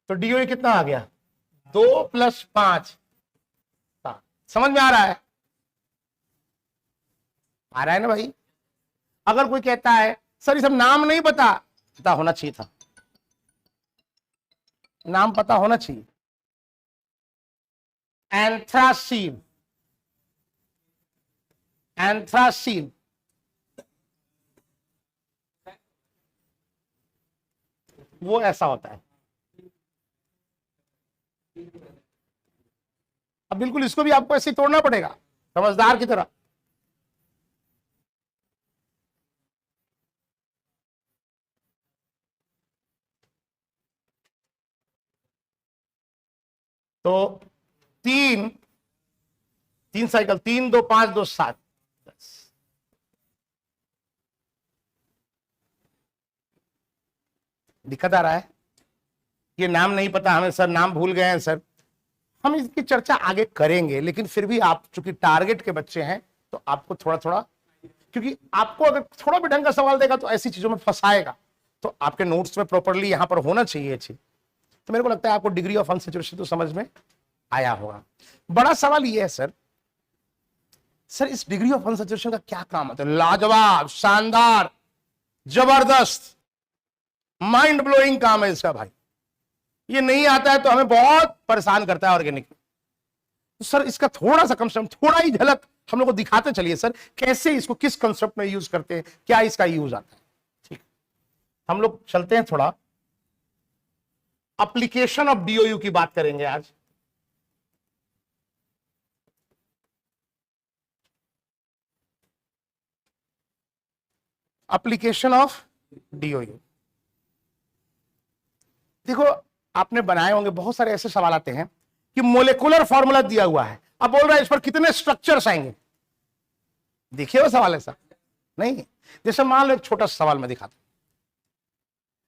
तो डीओई कितना आ गया? 2 + 5, 7। समझ में आ रहा है? आ रहा है ना भाई? अगर कोई कहता है सर ये सब नाम नहीं पता होना चाहिए था, नाम पता होना चाहिए। एंथ्रासीन, एंथ्रासीन वो ऐसा होता है। अब बिल्कुल इसको भी आपको ऐसे तोड़ना पड़ेगा समझदार की तरह। तो 3 3 साइकिल, 3 2 5 2 7, दिक्कत आ रहा है? ये नाम नहीं पता हमें सर, नाम भूल गए हैं सर। हम इसकी चर्चा आगे करेंगे, लेकिन फिर भी आप चूंकि टारगेट के बच्चे हैं तो आपको थोड़ा थोड़ा, क्योंकि आपको अगर थोड़ा भी ढंग का सवाल देगा तो ऐसी चीजों में फंसाएगा, तो आपके नोट्स में प्रॉपर्ली यहां पर होना चाहिए अच्छी। तो मेरे को लगता है आपको डिग्री ऑफ अनसैचुरेशन तो समझ में आया होगा। बड़ा सवाल ये है सर इस डिग्री ऑफ अनसैचुरेशन का क्या काम होता है? लाजवाब, शानदार, जबरदस्त, माइंड ब्लोइंग काम है इसका भाई। ये नहीं आता है तो हमें बहुत परेशान करता है ऑर्गेनिक। तो सर इसका थोड़ा सा कम से कम थोड़ा ही झलक हम लोग को दिखाते चलिए सर, कैसे इसको किस कंसेप्ट में यूज करते हैं, क्या इसका यूज आता है। ठीक, हम लोग चलते हैं थोड़ा एप्लीकेशन ऑफ डीओयू की बात करेंगे आज। Application of DOU. देखो आपने बनाए होंगे, बहुत सारे ऐसे सवाल आते हैं कि मोलेकुलर फॉर्मूला दिया हुआ है, अब बोल रहा है इस पर कितने स्ट्रक्चर्स आएंगे। देखिए वो सवाल ऐसा नहीं। जैसे मान लो एक छोटा सवाल मैं दिखाता हूं।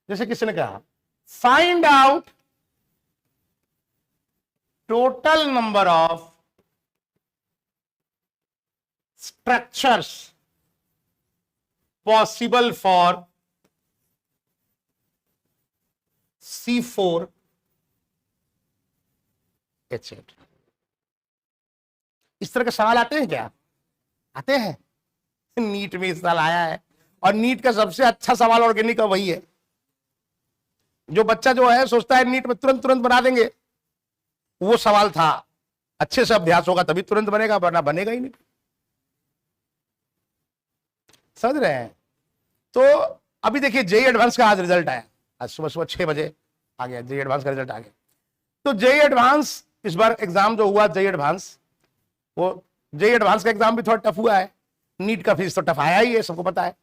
जैसे किसी ने कहा find out total number of structures possible for C4H8। इस तरह के सवाल आते हैं क्या? आते हैं। नीट में इस साल आया है, और नीट का सबसे अच्छा सवाल ऑर्गेनिक का वही है। जो बच्चा जो है सोचता है नीट में तुरंत तुरंत बना देंगे, वो सवाल था। अच्छे से अभ्यास होगा तभी तुरंत बनेगा, वरना बनेगा ही नहीं। समझ रहे हैं? तो अभी देखिए जेई एडवांस का आज रिजल्ट आया, आज सुबह सुबह 6 बजे आ गया, जेई एडवांस का रिजल्ट आ गया। तो जेई एडवांस इस बार एग्जाम जो हुआ जेई एडवांस, वो जेई एडवांस का एग्जाम भी थोड़ा टफ हुआ है। नीट का फीस तो टफ आया ही है, सबको पता है।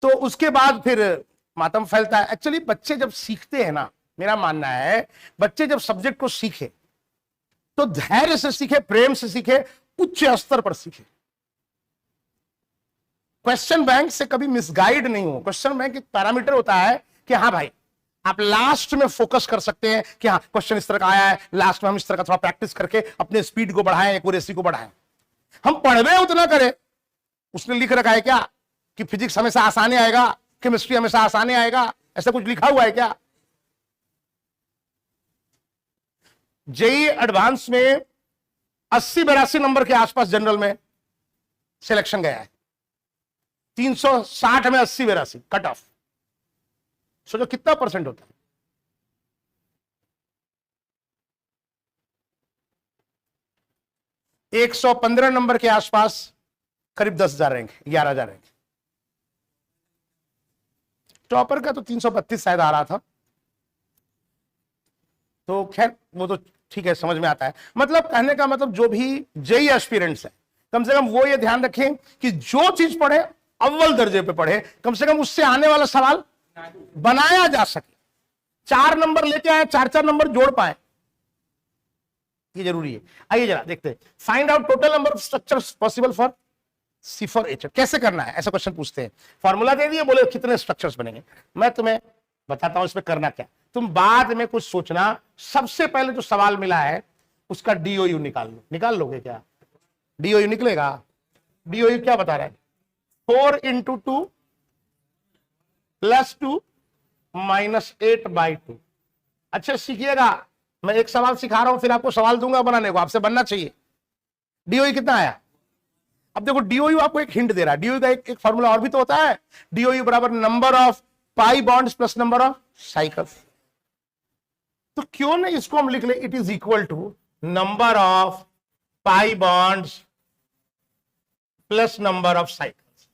तो उसके बाद फिर मातम फैलता है। एक्चुअली बच्चे जब सीखते हैं ना, मेरा मानना है बच्चे जब सब्जेक्ट को सीखे तो धैर्य से सीखे, प्रेम से सीखे, उच्च स्तर पर सीखे। क्वेश्चन बैंक से कभी मिसगाइड नहीं हो। क्वेश्चन बैंक एक पैरामीटर होता है कि हाँ भाई आप लास्ट में फोकस कर सकते हैं कि हाँ क्वेश्चन इस तरह का आया है, लास्ट में हम इस तरह का थोड़ा प्रैक्टिस करके अपने स्पीड को बढ़ाएं, एक्यूरेसी को बढ़ाएं। हम पढ़वे उतना करें। उसने लिख रखा है क्या कि फिजिक्स हमेशा आसानी आएगा, केमिस्ट्री हमेशा आसानी आएगा? ऐसा कुछ लिखा हुआ है क्या? जेई एडवांस में 80-82 नंबर के आसपास जनरल में सिलेक्शन गया है। 360 में 80-82 कट ऑफ। सोचो कितना परसेंट होता है। है 115 नंबर के आसपास करीब 10,000 रैंक, 11,000 रैंक। टॉपर का तो 332 शायद आ रहा था। तो खैर वो तो ठीक है, समझ में आता है। मतलब कहने का मतलब जो भी जेई एस्पिरेंट्स है, कम से कम वो ये ध्यान रखें कि जो चीज पढ़े अव्वल दर्जे पे पढ़े, कम से कम उससे आने वाला सवाल बनाया जा सके। 4 नंबर लेके आए, 4-4 नंबर जोड़ पाए, ये जरूरी है। आइए जरा देखते हैं। Find out total number of structures possible for C4H8। कैसे करना है, ऐसा क्वेश्चन पूछते हैं। फॉर्मूला दे दिए, बोले कितने स्ट्रक्चर्स बनेंगे। मैं तुम्हें बताता हूं इसमें करना क्या। तुम बाद में कुछ सोचना, सबसे पहले जो सवाल मिला है उसका डीओयू निकाल लो। निकाल लोगे क्या? डीओयू निकलेगा। डीओयू क्या बता रहा है? 4 × 2 + 2 - 8/2। अच्छा सीखिएगा, मैं एक सवाल सिखा रहा हूं, फिर आपको सवाल दूंगा बनाने को, आपसे बनना चाहिए। डीओयू कितना आया? अब देखो डीओयू आपको एक हिंट दे रहा है। डीओयू का एक फॉर्मूला और भी तो होता है। डीओयू बराबर number of pi bonds plus number of cycles. तो क्यों नहीं इसको हम लिख ले, it is equal to number of pi bonds plus number of cycles.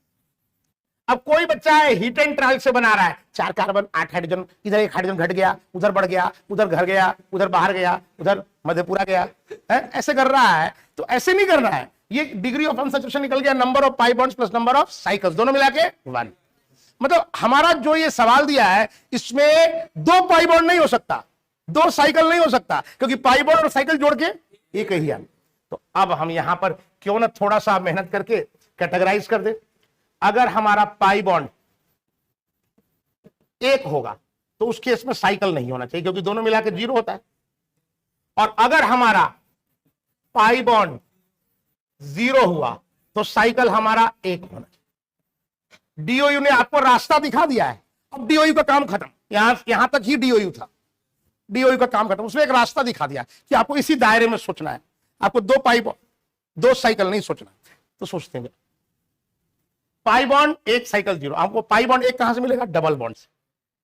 अब कोई बच्चा है हीट एंड ट्रायल से बना रहा है, 4 कार्बन 8 हाइड्रोजन, इधर एक हाइड्रोजन घट गया, उधर बढ़ गया, उधर घर गया, उधर बाहर गया, उधर मधेपुरा गया, ऐसे कर रहा है। तो ऐसे नहीं करना है। ये डिग्री ऑफ अनसैचुरेशन निकल गया, number of pi bonds plus number of cycles, दोनों मिला के 1। मतलब हमारा जो ये सवाल दिया है इसमें 2 पाई बॉन्ड नहीं हो सकता, 2 साइकिल नहीं हो सकता, क्योंकि पाई बॉन्ड और साइकिल जोड़ के एक ही है। तो अब हम यहां पर क्यों ना थोड़ा सा मेहनत करके कैटेगराइज कर दे। अगर हमारा पाई बॉन्ड 1 होगा तो उस केस में साइकिल नहीं होना चाहिए, क्योंकि दोनों मिला के 0 होता है। और अगर हमारा पाई बॉन्ड 0 हुआ तो साइकिल हमारा 1 होना चाहिए। डीओयू ने आपको रास्ता दिखा दिया है। अब डीओयू का काम खत्म, यहां तक ही डीओयू था। डीओयू का काम खत्म, उसने एक रास्ता दिखा दिया कि आपको इसी दायरे में सोचना है। आपको 2 पाई बॉन्ड 2 साइकिल नहीं सोचना। तो सोचते हैं पाई बॉन्ड 1 साइकिल 0। आपको पाई बॉन्ड 1 कहां से मिलेगा? डबल बॉन्ड से।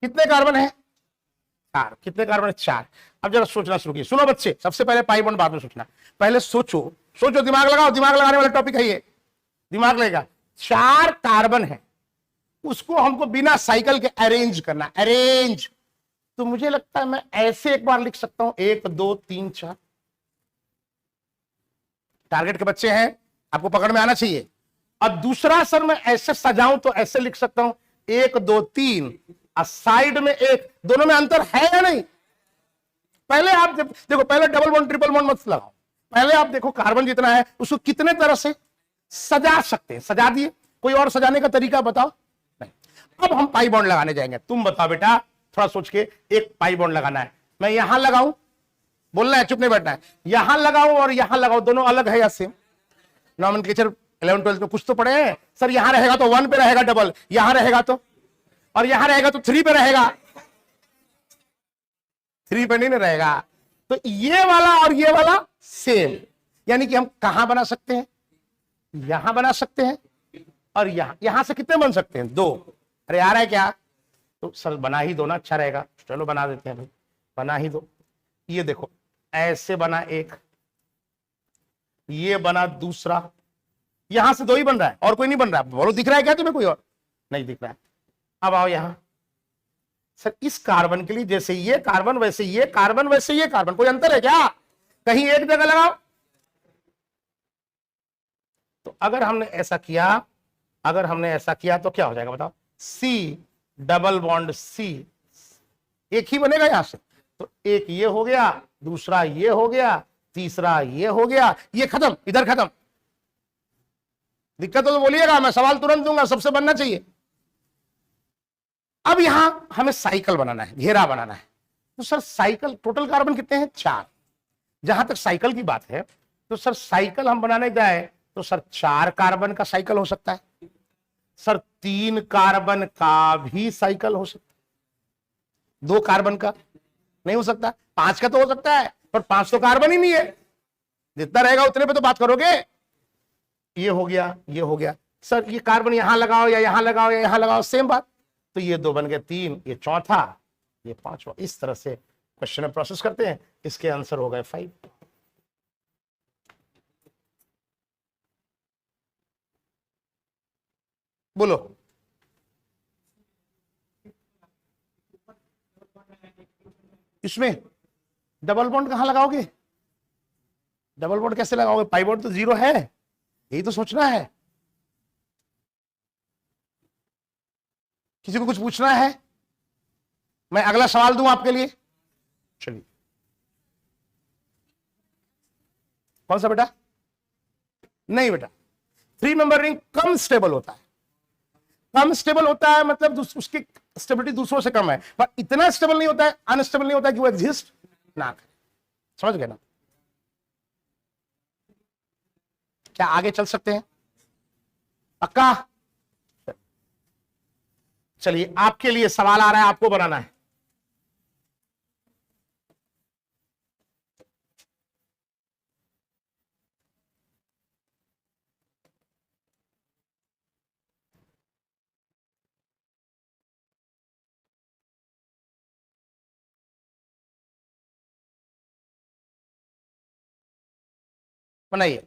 कितने कार्बन है? 4। कितने कार्बन है? 4। अब जरा सोचना शुरू कीजिए। सुनो बच्चे, सबसे पहले पाई बॉन्ड बाद में सोचना, पहले सोचो, सोचो, दिमाग लगाओ। दिमाग लगाने वाला टॉपिक है ये, दिमाग लगेगा। 4 कार्बन है, उसको हमको बिना साइकिल के अरेंज करना। अरेंज तो मुझे लगता है मैं ऐसे एक बार लिख सकता हूं, 1 2 3 4। टारगेट के बच्चे हैं, आपको पकड़ में आना चाहिए। और दूसरा सर मैं ऐसे सजाऊं तो ऐसे लिख सकता हूं, 1 2 3 और साइड में एक। दोनों में अंतर है या नहीं? पहले आप देखो, पहले डबल बॉन्ड ट्रिपल बॉन्ड मत लगाओ। पहले आप देखो कार्बन जितना है उसको कितने तरह से सजा सकते हैं, सजा दिए। कोई और सजाने का तरीका बताओ? नहीं। अब हम पाई बॉन्ड लगाने जाएंगे। तुम बताओ बेटा, थोड़ा सोच के। एक पाई बॉन्ड लगाना है, मैं यहां लगाऊं, बोलना है, चुप नहीं बैठना है। यहां लगाऊं और यहां लगाऊं, दोनों अलग है या सेम? नॉमेनक्लेचर 11 12 में कुछ तो पढ़े हैं सर। यहां रहेगा तो 1 पे रहेगा डबल, यहां रहेगा तो, और यहां रहेगा तो 3 पे रहेगा। 3 पे नहीं रहेगा। तो ये वाला और ये वाला सेम, यानी कि हम कहां बना सकते हैं? यहां बना सकते हैं, और यहां से कितने बन सकते हैं? 2। अरे आ रहा है क्या? तो सर बना ही दो ना, अच्छा रहेगा। चलो बना देते हैं भाई, बना ही दो। ये देखो, ऐसे बना एक, ये बना दूसरा। यहां से 2 ही बन रहा है और कोई नहीं बन रहा है। बोलो दिख रहा है क्या तुम्हें? कोई और नहीं दिख रहा है। अब आओ यहां। सर इस कार्बन के लिए जैसे ये कार्बन वैसे ये कार्बन वैसे ये कार्बन, कोई अंतर है क्या? कहीं एक जगह लगाओ। तो अगर हमने ऐसा किया, अगर हमने ऐसा किया तो क्या हो जाएगा बताओ? सी डबल बॉन्ड सी, एक ही बनेगा यहां से। तो एक ये हो गया, दूसरा ये हो गया, तीसरा ये हो गया, ये खत्म, इधर खत्म। दिक्कत हो तो बोलिएगा, मैं सवाल तुरंत दूंगा, सबसे बनना चाहिए। अब यहां हमें साइकिल बनाना है, घेरा बनाना है। तो सर साइकिल, टोटल कार्बन कितने हैं? 4। जहां तक साइकिल की बात है, तो सर साइकिल हम बनाने जाए तो सर 4 कार्बन का साइकिल हो सकता है। सर 3 कार्बन का भी साइकिल हो सकता है। 2 कार्बन का नहीं हो सकता, 5 का तो हो सकता है, पर 5 तो कार्बन ही नहीं है। जितना रहेगा उतने पे तो बात करोगे। ये हो गया, ये हो गया। सर ये कार्बन यहां लगाओ या यहां लगाओ या यहां लगाओ, सेम बात। तो ये 2 बन गए 3, ये चौथा, ये 5वां। इस तरह से क्वेश्चन में प्रोसेस करते हैं। इसके आंसर हो गए 5। बोलो। इसमें डबल बॉन्ड कहां लगाओगे? डबल बॉन्ड कैसे लगाओगे? पाई बॉन्ड तो 0 है, यही तो सोचना है। किसी को कुछ पूछना है? मैं अगला सवाल दूं आपके लिए? चलिए। कौन सा बेटा? नहीं बेटा, 3 मेंबर रिंग कम स्टेबल होता है। कम स्टेबल होता है मतलब उसकी स्टेबिलिटी दूसरों से कम है, पर इतना स्टेबल नहीं होता है, अनस्टेबल नहीं होता है कि वो एग्जिस्ट ना करे। समझ गए ना? क्या आगे चल सकते हैं? पक्का? चलिए, आपके लिए सवाल आ रहा है, आपको बनाना है। बनाइए।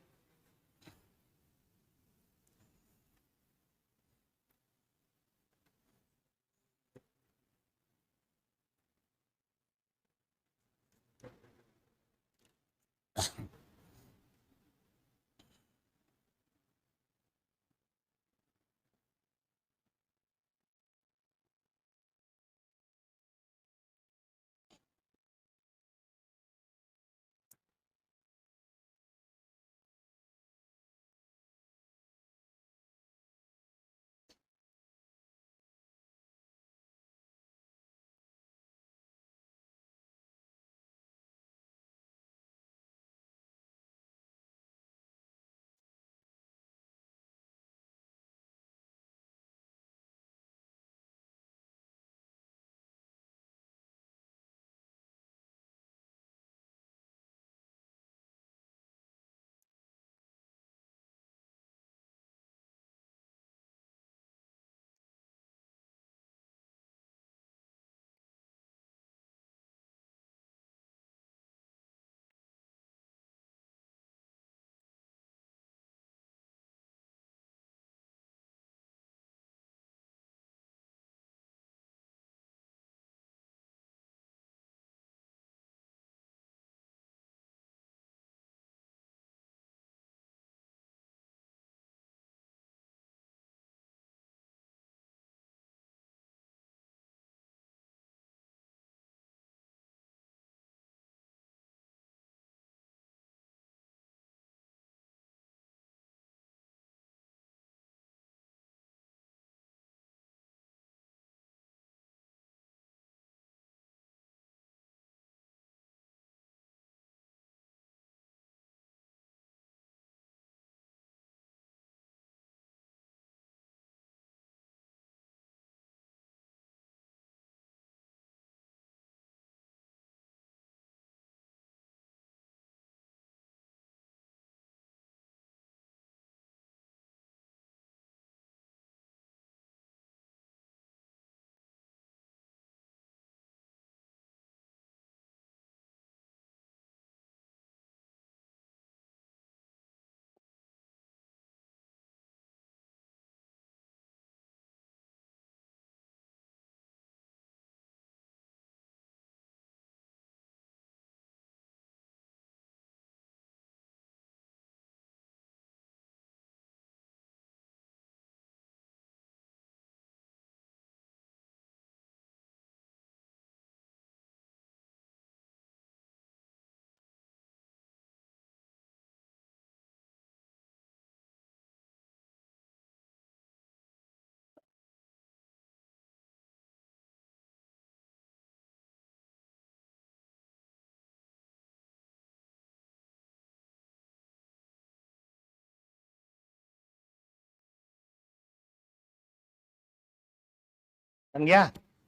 बन गया?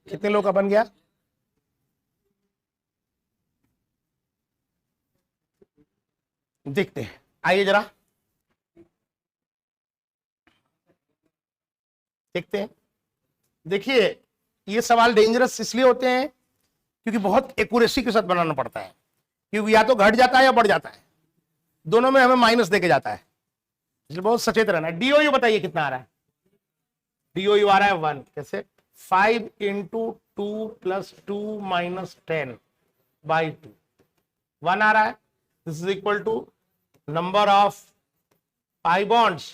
कितने लोग का बन गया? देखते हैं, आइए जरा देखते हैं। देखिए, ये सवाल डेंजरस इसलिए होते हैं क्योंकि बहुत एक्यूरेसी के साथ बनाना पड़ता है, क्योंकि या तो घट जाता है या बढ़ जाता है, दोनों में हमें माइनस देके जाता है, इसलिए बहुत सचेत रहना है। डीओयू बताइए कितना आ रहा है? डीओयू आ रहा है 1। कैसे? 5 इंटू 2 प्लस 2 माइनस 10 बाई 2, 1 आ रहा है। This is equal to number of pi bonds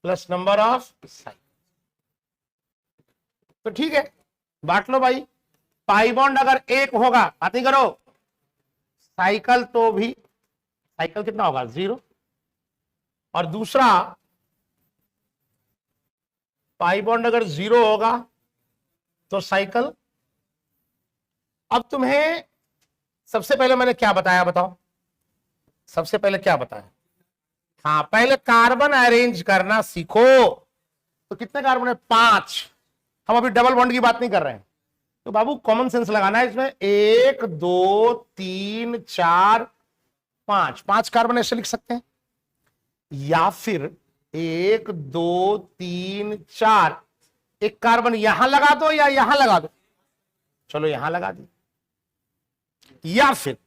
plus number of cycle. तो ठीक है, बांट लो भाई। पाई बॉन्ड अगर 1 होगा, बात नहीं करो, साइकिल तो भी, साइकिल कितना होगा? 0। और दूसरा, पाई बॉन्ड अगर 0 होगा तो साइकिल। अब तुम्हें सबसे पहले मैंने क्या बताया, बताओ? सबसे पहले क्या बताया? हाँ, पहले कार्बन अरेंज करना सीखो। तो कितने कार्बन है? 5। हम अभी डबल बॉन्ड की बात नहीं कर रहे हैं। तो बाबू कॉमन सेंस लगाना है इसमें। 1 2 3 4 5, 5 कार्बन ऐसे लिख सकते हैं, या फिर 1 2 3 4, एक कार्बन यहां लगा दो या यहां लगा दो। चलो यहां लगा दो, या फिर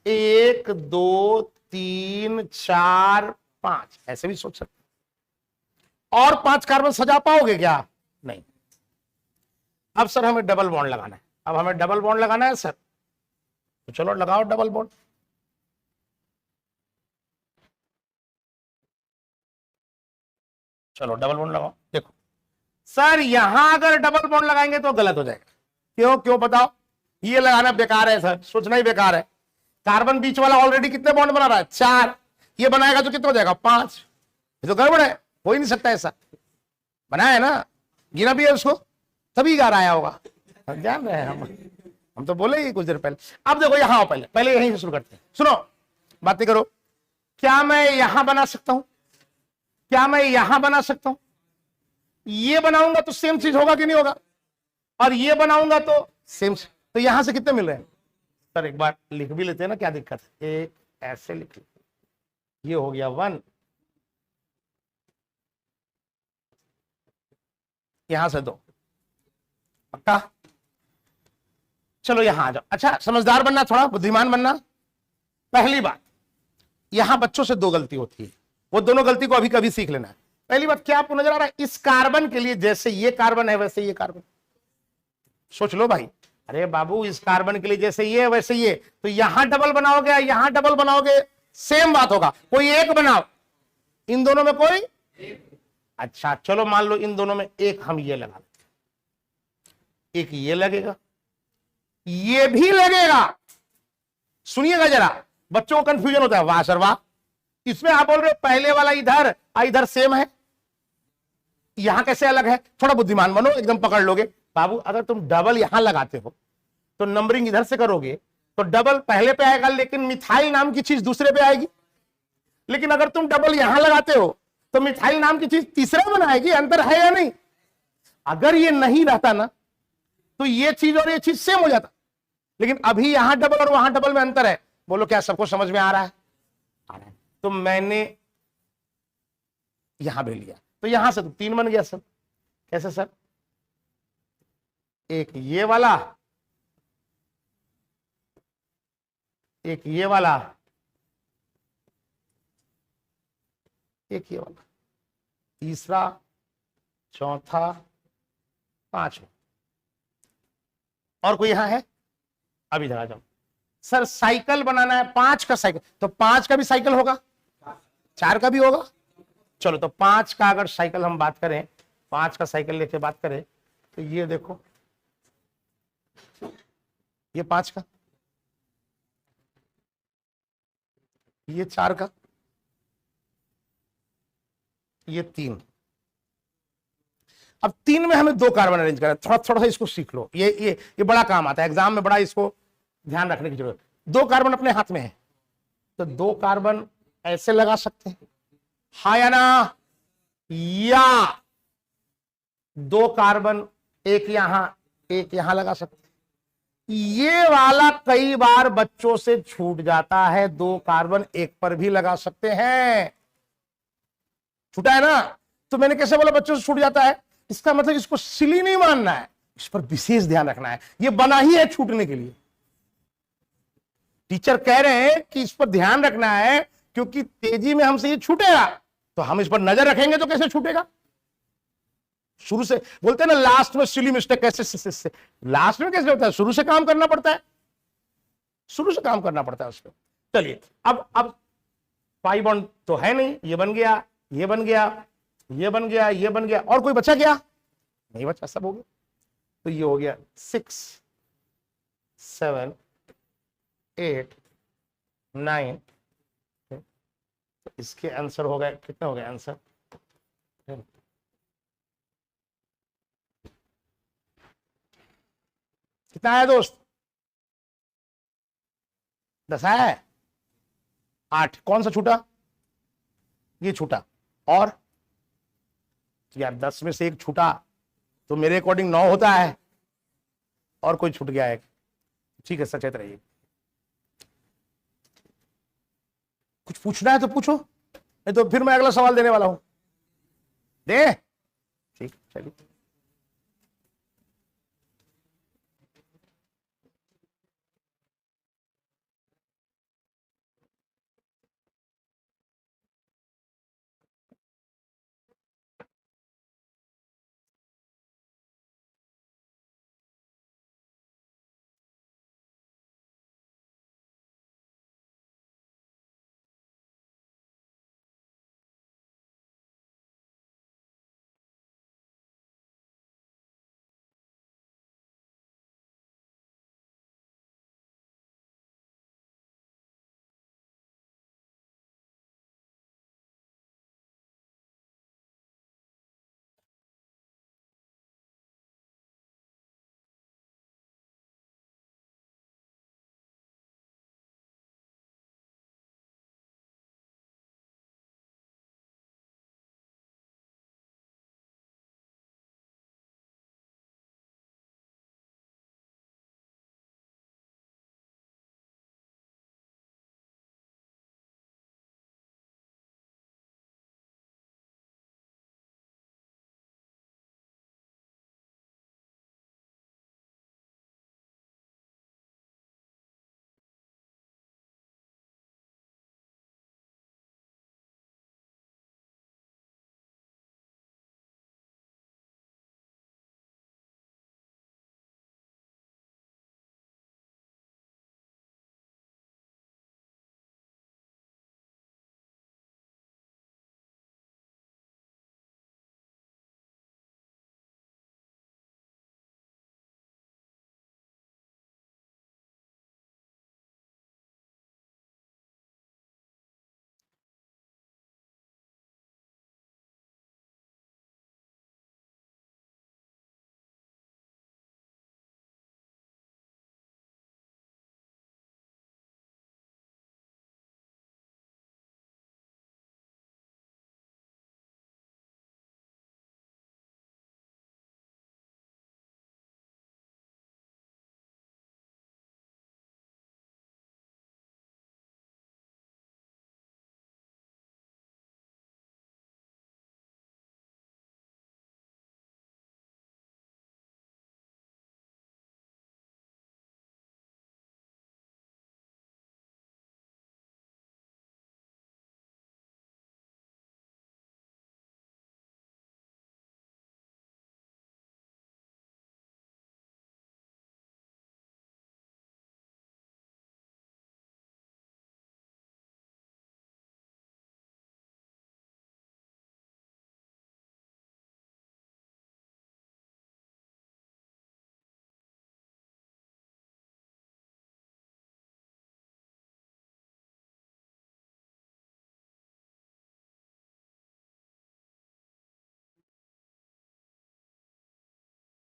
1 2 3 4 5 ऐसे भी सोच सकते। और 5 कार्बन सजा पाओगे क्या? नहीं। अब सर हमें डबल बॉन्ड लगाना है, अब हमें डबल बॉन्ड लगाना है सर, तो चलो लगाओ डबल बॉन्ड। चलो डबल बॉन्ड लगाओ। देखो सर, यहां अगर डबल बॉन्ड लगाएंगे तो गलत हो जाएगा। क्यों? क्यों बताओ? ये लगाना बेकार है सर, सोचना ही बेकार है। कार्बन बीच वाला ऑलरेडी कितने बॉन्ड बना रहा है? 4। ये बनाएगा तो कितना हो जाएगा? 5। ये तो गड़बड़ है, हो ही नहीं सकता ऐसा। बनाया है ना, गिना भी है उसको, तभी गा आया होगा। जान रहे हैं हम तो बोले ही कुछ देर पहले। अब देखो यहां आओ, पहले पहले यहीं से शुरू करते हैं। सुनो, बातें करो। क्या मैं यहां बना सकता हूं? क्या मैं यहां बना सकता हूं? ये बनाऊंगा तो सेम चीज होगा कि नहीं होगा? और ये बनाऊंगा तो सेम। तो यहां से कितने मिल रहे हैं? सर एक बार लिख भी लेते हैं ना, क्या दिक्कत है? एक ऐसे लिख लो, ये हो गया 1, यहां से 2, पक्का? चलो यहां आ जाओ। अच्छा, समझदार बनना, थोड़ा बुद्धिमान बनना। पहली बात, यहां बच्चों से 2 गलती होती है, वो दोनों गलती को अभी कभी सीख लेना है। पहली बात, क्या आपको नजर आ रहा है? इस कार्बन के लिए जैसे ये कार्बन है वैसे ये कार्बन। सोच लो भाई। अरे बाबू, इस कार्बन के लिए जैसे ये वैसे ये, तो यहां डबल बनाओगे, यहां डबल बनाओगे, सेम बात होगा। कोई एक बनाओ, इन दोनों में कोई। अच्छा चलो मान लो इन दोनों में एक हम ये लगा लेते, एक ये लगेगा, ये भी लगेगा। सुनिएगा जरा, बच्चों को कंफ्यूजन होता है। वाह सर वाह, इसमें आप बोल रहे हो पहले वाला इधर इधर सेम है, यहां कैसे अलग है? थोड़ा बुद्धिमान बनो, एकदम पकड़ लोगे। बाबू अगर तुम डबल यहां लगाते हो तो नंबरिंग इधर से करोगे तो डबल पहले पे आएगा, लेकिन मिथाइल नाम की चीज दूसरे पे आएगी। लेकिन अगर तुम डबल यहां लगाते हो तो मिथाइल नाम की चीज तीसरा बनाएगी। अंतर है या नहीं? अगर ये नहीं रहता ना तो ये चीज और ये चीज सेम हो जाता, लेकिन अभी यहां डबल और वहां डबल में अंतर है। बोलो क्या सबको समझ में आ रहा है? आ रहा है। तो मैंने यहां भी लिया, तो यहां से तो 3 बन गया सर। कैसे सर? एक ये वाला, एक ये वाला, एक ये वाला, तीसरा, चौथा, पांचवा। और कोई यहां है? अब इधर आ जाओ। सर साइकिल बनाना है, 5 का साइकिल, तो 5 का भी साइकिल होगा, 4 का भी होगा। चलो तो 5 का अगर साइकिल हम बात करें, 5 का साइकिल लेके बात करें, तो ये देखो, ये 5 का, ये 4 का, ये 3। अब 3 में हमें 2 कार्बन अरेंज करना है। थोड़ा थोड़ा सा इसको सीख लो, ये बड़ा काम आता है एग्जाम में, बड़ा इसको ध्यान रखने की जरूरत। 2 कार्बन अपने हाथ में है, तो 2 कार्बन ऐसे लगा सकते हैं, हाँ या ना? या 2 कार्बन एक यहां, एक यहां लगा सकते। ये वाला कई बार बच्चों से छूट जाता है, 2 कार्बन एक पर भी लगा सकते हैं। छूटा है ना? तो मैंने कैसे बोला बच्चों से छूट जाता है? इसका मतलब इसको सिली नहीं मानना है, इस पर विशेष ध्यान रखना है। ये बना ही है छूटने के लिए। टीचर कह रहे हैं कि इस पर ध्यान रखना है, क्योंकि तेजी में हमसे ये छूटेगा, तो हम इस पर नजर रखेंगे तो कैसे छूटेगा। शुरू से बोलते हैं ना, लास्ट में सिली मिस्टेक कैसे लास्ट में कैसे होता है? शुरू से काम करना पड़ता है, शुरू से काम करना पड़ता है उसको। चलिए अब पाई बॉन्ड तो है नहीं, ये बन गया, ये बन गया, ये बन गया, ये बन गया, और कोई बचा क्या? नहीं बचा, सब हो गया। तो ये हो गया 6 7 8 9। तो इसके आंसर हो गए, कितने हो गए आंसर? कितना आया दोस्त? 10 आया है। 8 कौन सा छूटा? ये छूटा। और यार 10 में से एक छूटा तो मेरे अकॉर्डिंग 9 होता है, और कोई छूट गया है। ठीक है, सचेत रहिए। कुछ पूछना है तो पूछो, नहीं तो फिर मैं अगला सवाल देने वाला हूं। दे, ठीक, चलिए।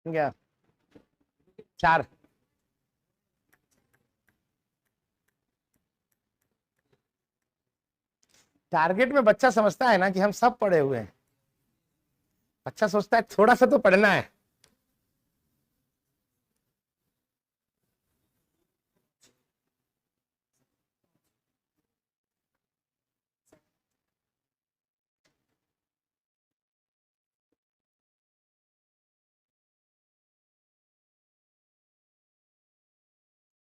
क्या? 4। टारगेट में बच्चा समझता है ना कि हम सब पढ़े हुए हैं। बच्चा सोचता है थोड़ा सा तो पढ़ना है,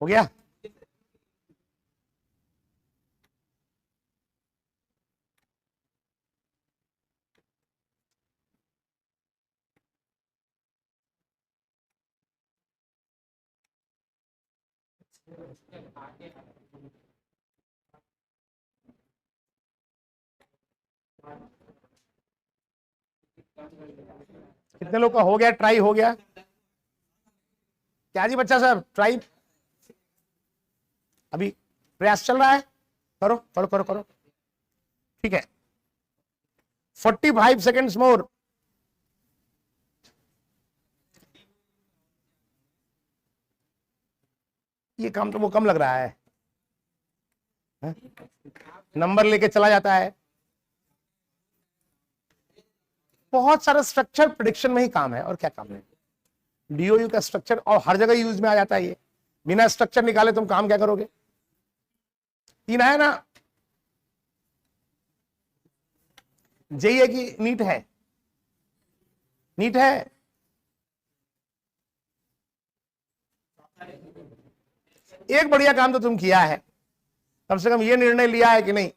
हो गया? कितने लोग का हो गया? ट्राई हो गया क्या जी बच्चा साहब? ट्राई अभी प्रयास चल रहा है, करो करो करो करो, ठीक है। 45 सेकेंड्स मोर। ये काम तो वो कम लग रहा है, नंबर लेके चला जाता है। बहुत सारा स्ट्रक्चर प्रिडिक्शन में ही काम है, और क्या काम है। डीओयू का स्ट्रक्चर और हर जगह यूज में आ जाता है। ये बिना स्ट्रक्चर निकाले तुम काम क्या करोगे? तीन है ना? जेई है कि नीट है? नीट है। एक बढ़िया काम तो तुम किया है, कम से कम ये निर्णय लिया है कि नहीं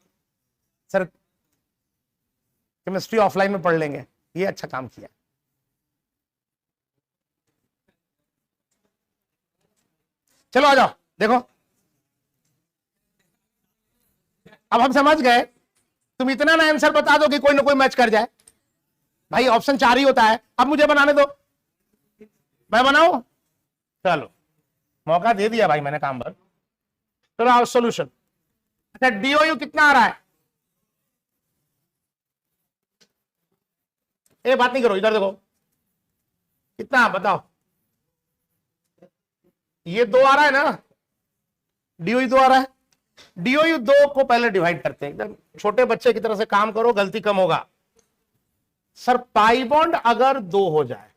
सर केमिस्ट्री ऑफलाइन में पढ़ लेंगे। ये अच्छा काम किया। चलो आ जाओ, देखो अब हम समझ गए। तुम इतना ना आंसर बता दो कि कोई ना कोई मैच कर जाए। भाई ऑप्शन 4 ही होता है। अब मुझे बनाने दो, मैं बनाऊं? चलो मौका दे दिया भाई मैंने काम पर। चलो आओ सॉल्यूशन। अच्छा डीओयू कितना आ रहा है? ये बात नहीं करो, इधर देखो कितना बताओ। ये 2 आ रहा है ना? डीओयू 2 आ रहा है। डीओयू 2 को पहले डिवाइड करते हैं, एकदम छोटे बच्चे की तरह से काम करो, गलती कम होगा। सर पाई बॉन्ड अगर 2 हो जाए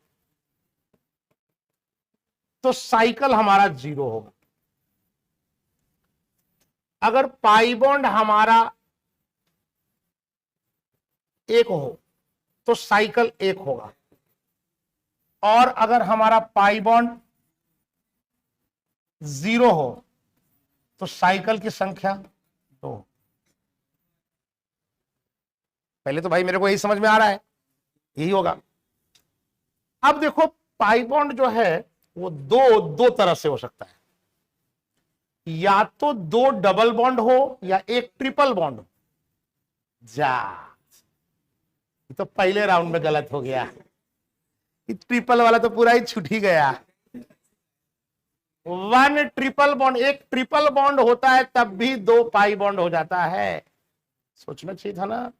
तो साइकिल हमारा 0 होगा। अगर पाई बॉन्ड हमारा 1 हो तो साइकिल 1 होगा, और अगर हमारा पाई बॉन्ड 0 हो तो साइकिल की संख्या 2। पहले तो भाई मेरे को यही समझ में आ रहा है, यही होगा। अब देखो पाई बॉन्ड जो है वो दो तरह से हो सकता है, या तो 2 डबल बॉन्ड हो या 1 ट्रिपल बॉन्ड हो। जा तो पहले राउंड में गलत हो गया, ट्रिपल वाला तो पूरा ही छूट ही गया। 1 ट्रिपल बॉन्ड, 1 ट्रिपल बॉन्ड होता है तब भी 2 पाई बॉन्ड हो जाता है। सोचना चाहिए था ना।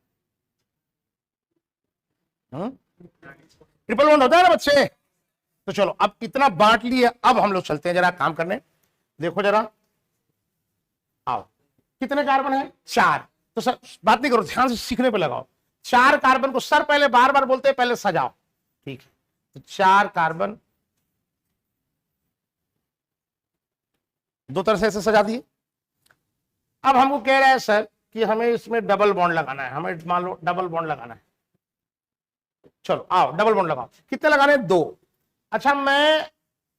ट्रिपल बॉन्ड होता है ना बच्चे। तो चलो अब इतना बांट लिए, अब हम लोग चलते हैं जरा काम करने। देखो जरा, आओ कितने कार्बन है? 4। तो सर बात नहीं करो, ध्यान से सीखने पे लगाओ। 4 कार्बन को सर पहले बार बार बोलते हैं, पहले सजाओ, ठीक है। तो 4 कार्बन 2 तरह से ऐसे सजा दिए। अब हमको कह रहा है सर कि हमें इसमें डबल बॉन्ड लगाना है, हमें मान लो डबल बॉन्ड लगाना है। चलो आओ डबल बॉन्ड लगाओ। कितने लगाने? 2। अच्छा मैं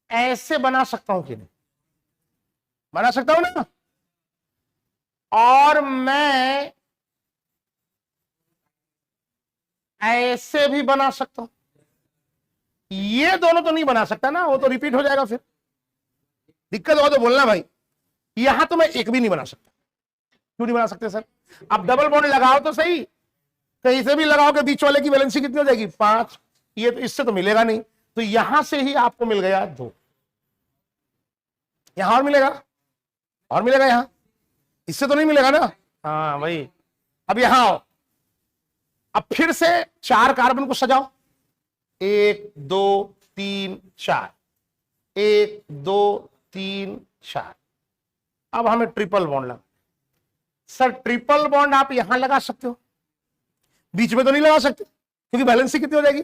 ऐसे बना सकता हूं कि नहीं? बना सकता हूं ना। और मैं ऐसे भी बना सकता हूं। ये दोनों तो नहीं बना सकता ना, वो तो रिपीट हो जाएगा, फिर दिक्कत हो तो बोलना भाई। यहां तो मैं एक भी नहीं बना सकता। क्यों नहीं बना सकते सर? अब डबल बॉन्ड लगाओ तो सही, कहीं से भी लगाओ के बीच वाले की वैलेंसी कितनी हो जाएगी? 5। ये तो इससे तो मिलेगा नहीं, तो यहां से ही आपको मिल गया 2। यहां और मिलेगा, और मिलेगा यहां, इससे तो नहीं मिलेगा ना। हाँ भाई। अब यहां आओ, अब फिर से 4 कार्बन को सजाओ। 1 2 3 4, 1 2 3 4। अब हमें ट्रिपल बॉन्ड लगा। सर ट्रिपल बॉन्ड आप यहां लगा सकते हो, बीच में तो नहीं लगा सकते, क्योंकि बैलेंसी कितनी हो जाएगी?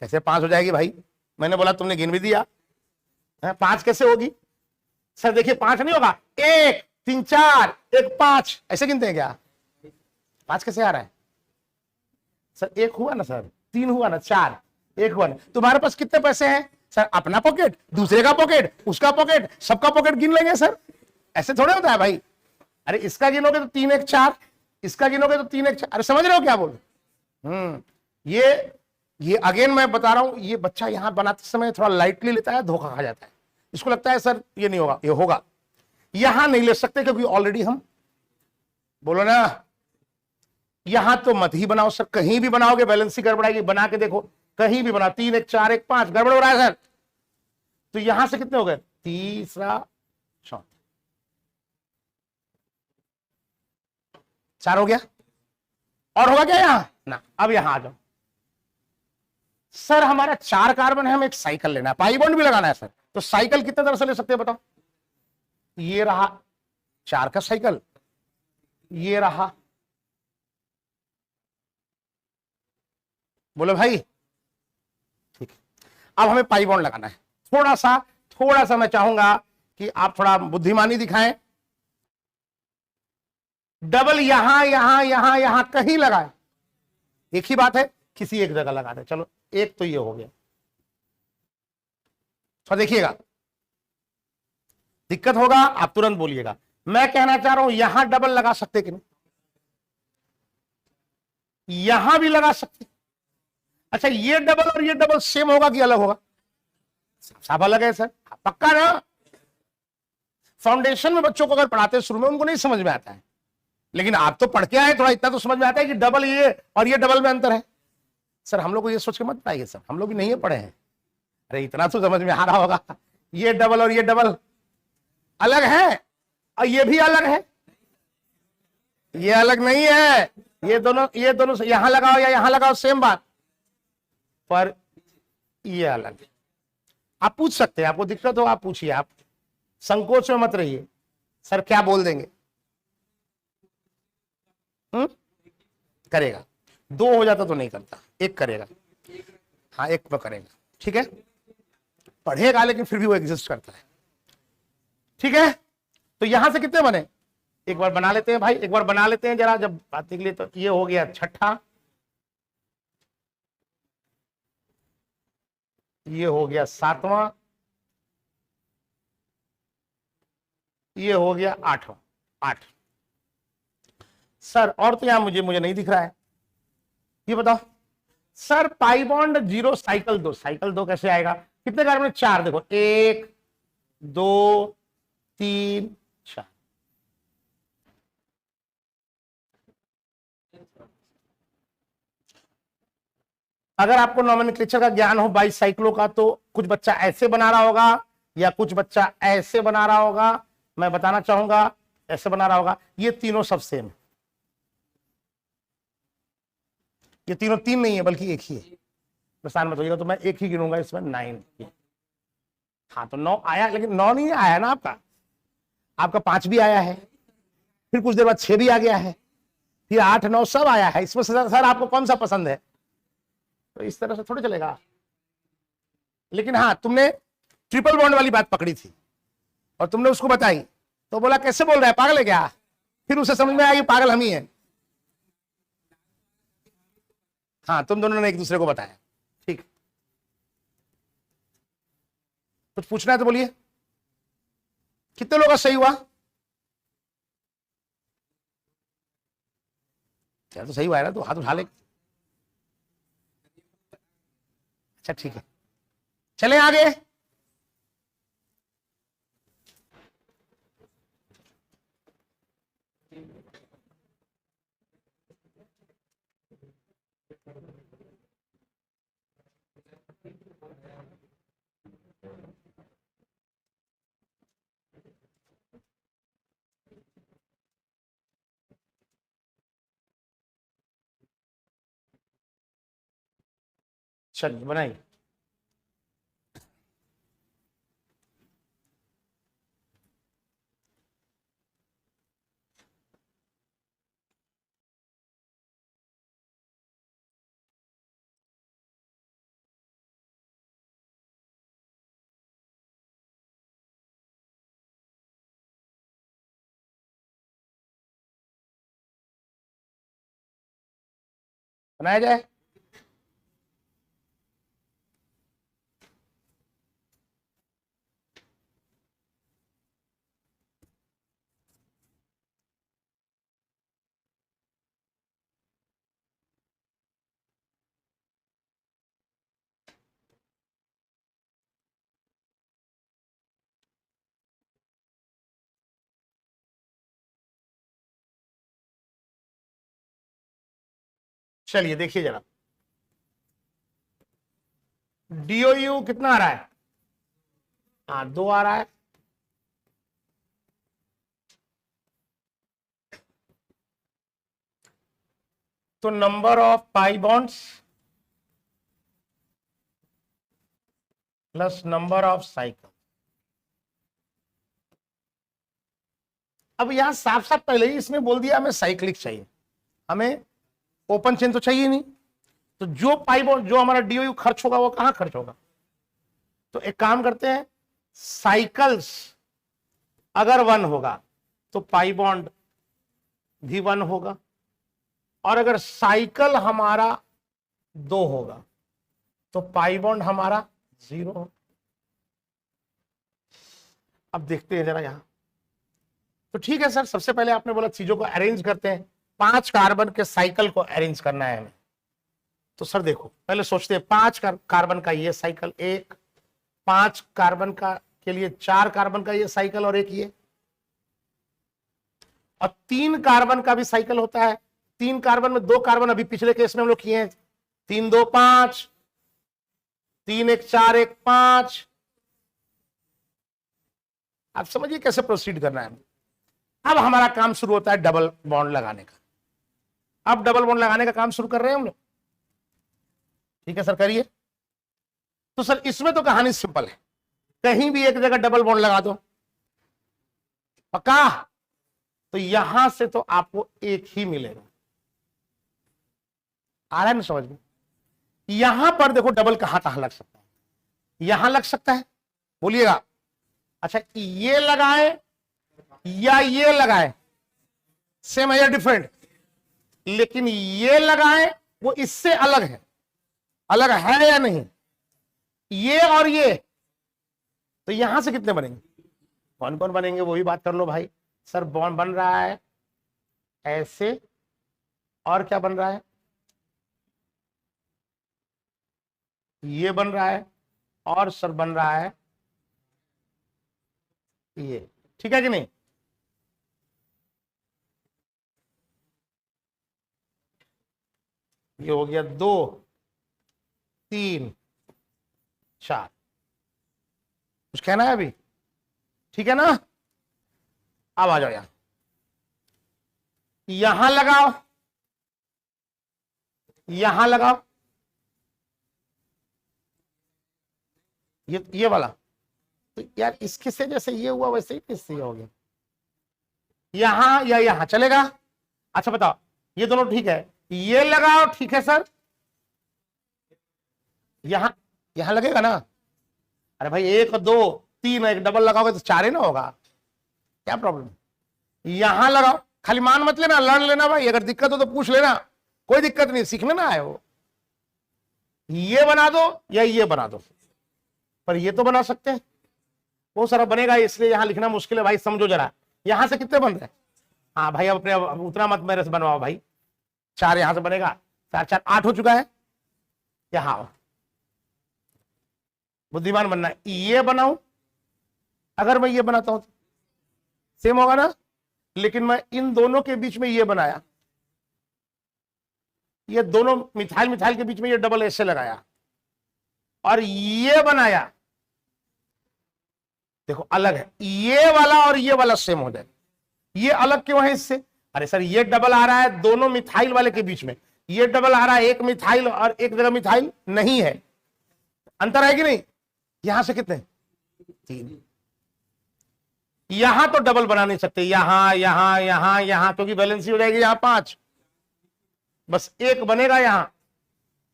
कैसे 5 हो जाएगी भाई? मैंने बोला, तुमने गिन भी दिया। 5 कैसे होगी? सर देखिए 5 नहीं होगा, 1 3 4 1 5 ऐसे गिनते हैं क्या? 5 कैसे आ रहा है सर? 1 हुआ ना सर, 3 हुआ ना, 4, 1 हुआ ना। तुम्हारे पास कितने पैसे हैं? सर अपना पॉकेट, दूसरे का पॉकेट, उसका पॉकेट, सबका पॉकेट गिन लेंगे सर, ऐसे थोड़े होता है भाई। अरे इसका गिनोगे तो 3 1 4, इसका गिनोगे तो 3 1 4। अरे समझ रहे हो क्या बोल। ये अगेन मैं बता रहा हूं, ये बच्चा यहां बनाते समय थोड़ा लाइटली लेता है, धोखा खा जाता है। इसको लगता है सर ये नहीं होगा, ये होगा। यहां नहीं ले सकते क्योंकि ऑलरेडी हम, बोलो ना, यहां तो मत ही बनाओ सर, कहीं भी बनाओगे बैलेंस ही गड़बड़ाएगी। बना के देखो, कहीं भी बनाओ, 3 1 4 1 5, गड़बड़ हो रहा है सर। तो यहां से कितने हो गए, तीसरा चौथा, 4 हो गया। और होगा क्या यहां ना। अब यहां आ जाओ सर, हमारा 4 कार्बन है, हम एक साइकिल लेना है, पाई बॉन्ड भी लगाना है सर। तो साइकिल कितने तरह से ले सकते हैं बताओ। ये रहा 4 का साइकिल, ये रहा, बोलो भाई ठीक है। अब हमें पाई बॉन्ड लगाना है। थोड़ा सा मैं चाहूंगा कि आप थोड़ा बुद्धिमानी दिखाएं। डबल यहां यहां यहां यहां कहीं लगाए, एक ही बात है, किसी एक जगह लगा दे। चलो एक तो ये हो गया। तो देखिएगा, दिक्कत होगा आप तुरंत बोलिएगा। मैं कहना चाह रहा हूं यहां डबल लगा सकते कि नहीं, यहां भी लगा सकते। अच्छा ये डबल और ये डबल सेम होगा कि अलग होगा, साफ अलग है सर, पक्का ना। फाउंडेशन में बच्चों को अगर पढ़ाते हैं शुरू में, उनको नहीं समझ में आता है, लेकिन आप तो पढ़ के आए, थोड़ा इतना तो समझ में आता है कि डबल ये और ये डबल में अंतर है। सर हम लोग को ये सोच के मत पाइए सर, हम लोग भी नहीं पढ़े हैं। अरे इतना तो समझ में आ रहा होगा, ये डबल और ये डबल अलग है, और ये भी अलग है, ये अलग नहीं है। ये दोनों यहां लगाओ या यहां लगाओ सेम बात, पर ये अलग है। आप पूछ सकते हैं, आपको दिक्कत हो आप पूछिए, आप संकोच में मत रहिए, सर क्या बोल देंगे। करेगा, 2 हो जाता तो नहीं करता, एक करेगा, हाँ एक पर करेगा, ठीक है, पढ़ेगा लेकिन फिर भी वो एग्जिस्ट करता है, ठीक है। तो यहां से कितने बने, एक बार बना लेते हैं भाई, एक बार बना लेते हैं जरा, जब बात के लिए। तो ये हो गया छठा, ये हो गया 7वां, ये हो गया 8वां, 8। सर और तो यहां मुझे नहीं दिख रहा है, ये बताओ sir. Pi bond 0 cycle 2, cycle 2 कैसे आएगा, कितने कार्बन, 4, देखो 1 2 3 4। अगर आपको नॉमेनक्लेचर का ज्ञान हो बाई साइक्लो का, तो कुछ बच्चा ऐसे बना रहा होगा या कुछ बच्चा ऐसे बना रहा होगा। मैं बताना चाहूंगा ऐसे बना रहा होगा। ये तीनों सब सेम है, ये तीनों 3 नहीं है बल्कि एक ही है। प्रसान मत होइएगा, तो मैं एक ही गिनूंगा इसमें, 9। हाँ तो 9 आया, लेकिन 9 नहीं आया ना आपका 5 भी आया है, फिर कुछ देर बाद 6 भी आ गया है, फिर 8 9 सब आया है। इसमें सर आपको कौन सा पसंद है, तो इस तरह से थोड़ी चलेगा। लेकिन हाँ तुमने ट्रिपल बॉन्ड वाली बात पकड़ी थी और तुमने उसको बताई, तो बोला कैसे बोल रहा है, पागल है क्या। फिर उसे समझ में आया कि पागल हम ही हैं। हाँ तुम दोनों ने एक दूसरे को बताया, ठीक। कुछ पूछना है तो बोलिए, कितने लोगों का सही हुआ, तो सही हुआ है ना, तो हाथ उठा ले। अच्छा ठीक है, चले आगे। चलिए बनाइए। बनाया जाए। चलिए देखिए जरा, डीओयू कितना आ रहा है? हाँ 2 आ रहा है। तो number of pi bonds plus number of cycle. अब यहां साफ साफ पहले ही इसने बोल दिया हमें साइक्लिक चाहिए, हमें ओपन चेन तो चाहिए नहीं। तो जो पाई बॉन्ड, जो हमारा डीओयू खर्च होगा वो कहां खर्च होगा? तो एक काम करते हैं, साइकिल्स अगर 1 होगा तो पाई बॉन्ड भी 1 होगा, और अगर साइकिल हमारा 2 होगा तो पाई बॉन्ड हमारा 0 होगा। अब देखते हैं जरा यहां। तो ठीक है सर, सबसे पहले आपने बोला चीजों को अरेंज करते हैं, 5 कार्बन के साइकिल को अरेंज करना है हमें। तो सर देखो, पहले सोचते हैं 5 कार्बन का ये साइकिल, एक 5 कार्बन का के लिए 4 कार्बन का ये साइकिल, और एक ये, और 3 कार्बन का भी साइकिल होता है। 3 कार्बन में 2 कार्बन अभी पिछले केस में हम लोग किए हैं, 3 2 5, 3 1 4 1 5। आप समझिए कैसे प्रोसीड करना है। अब हमारा काम शुरू होता है डबल बॉन्ड लगाने का। अब डबल बॉन्ड लगाने का काम शुरू कर रहे हैं हम लोग। ठीक है सर, करिए। तो सर इसमें तो कहानी सिंपल है, कहीं भी एक जगह डबल बॉन्ड लगा दो, पक्का। तो यहां से तो आपको एक ही मिलेगा। आ रहा है ना समझ में? यहां पर देखो डबल कहां कहां लग सकता है, यहां लग सकता है, बोलिएगा। अच्छा ये लगाए या ये लगाए, सेम है या डिफरेंट? लेकिन ये लगाए वो इससे अलग है, अलग है या नहीं? ये और ये, तो यहां से कितने बनेंगे? कौन कौन बनेंगे वो भी बात कर लो भाई। सर बॉन्ड बन रहा है ऐसे, और क्या बन रहा है? ये बन रहा है, और सर बन रहा है ये। ठीक है कि नहीं? ये हो गया 2 3 4। कुछ कहना है अभी? ठीक है ना? अब आ जाओ यहां लगाओ, यहां लगाओ, ये वाला। तो यार इसके से जैसे ये हुआ वैसे ही किससे हो गया, यहां या यहां चलेगा? अच्छा बताओ, ये दोनों ठीक है, ये लगाओ, ठीक है सर, यहां यहां लगेगा ना? अरे भाई 1 2 3 एक डबल लगाओगे तो 4 ही ना होगा, क्या प्रॉब्लम? यहां लगाओ, खाली मान मत लेना, लड़ लेना भाई, अगर दिक्कत हो तो पूछ लेना, कोई दिक्कत नहीं, सीखने ना आए हो। ये बना दो या ये बना दो, पर ये तो बना सकते हैं, बहुत सारा बनेगा, इसलिए यहां लिखना मुश्किल है भाई, समझो जरा। यहां से कितने बन रहे हैं? हाँ भाई अब अपने उतना मत मेरे से बनवाओ भाई, 4 यहां से बनेगा, 4 4 8 हो चुका है। यहां आओ, बुद्धिमान बनना है। ये बनाऊं, अगर मैं ये बनाता हूं सेम होगा ना, लेकिन मैं इन दोनों के बीच में ये बनाया, ये दोनों मिथाइल मिथाइल के बीच में ये डबल ऐसे लगाया, और ये बनाया, देखो अलग है, ये वाला और ये वाला सेम हो जाए। ये अलग क्यों है इससे? अरे सर ये डबल आ रहा है दोनों मिथाइल वाले के बीच में, ये डबल आ रहा है एक मिथाइल और एक जगह मिथाइल नहीं है, अंतर है कि नहीं? यहां से कितने? 3। यहां तो डबल बना नहीं सकते, यहां यहां यहां यहां, क्योंकि बैलेंस ही हो जाएगी यहां 5, बस एक बनेगा यहां,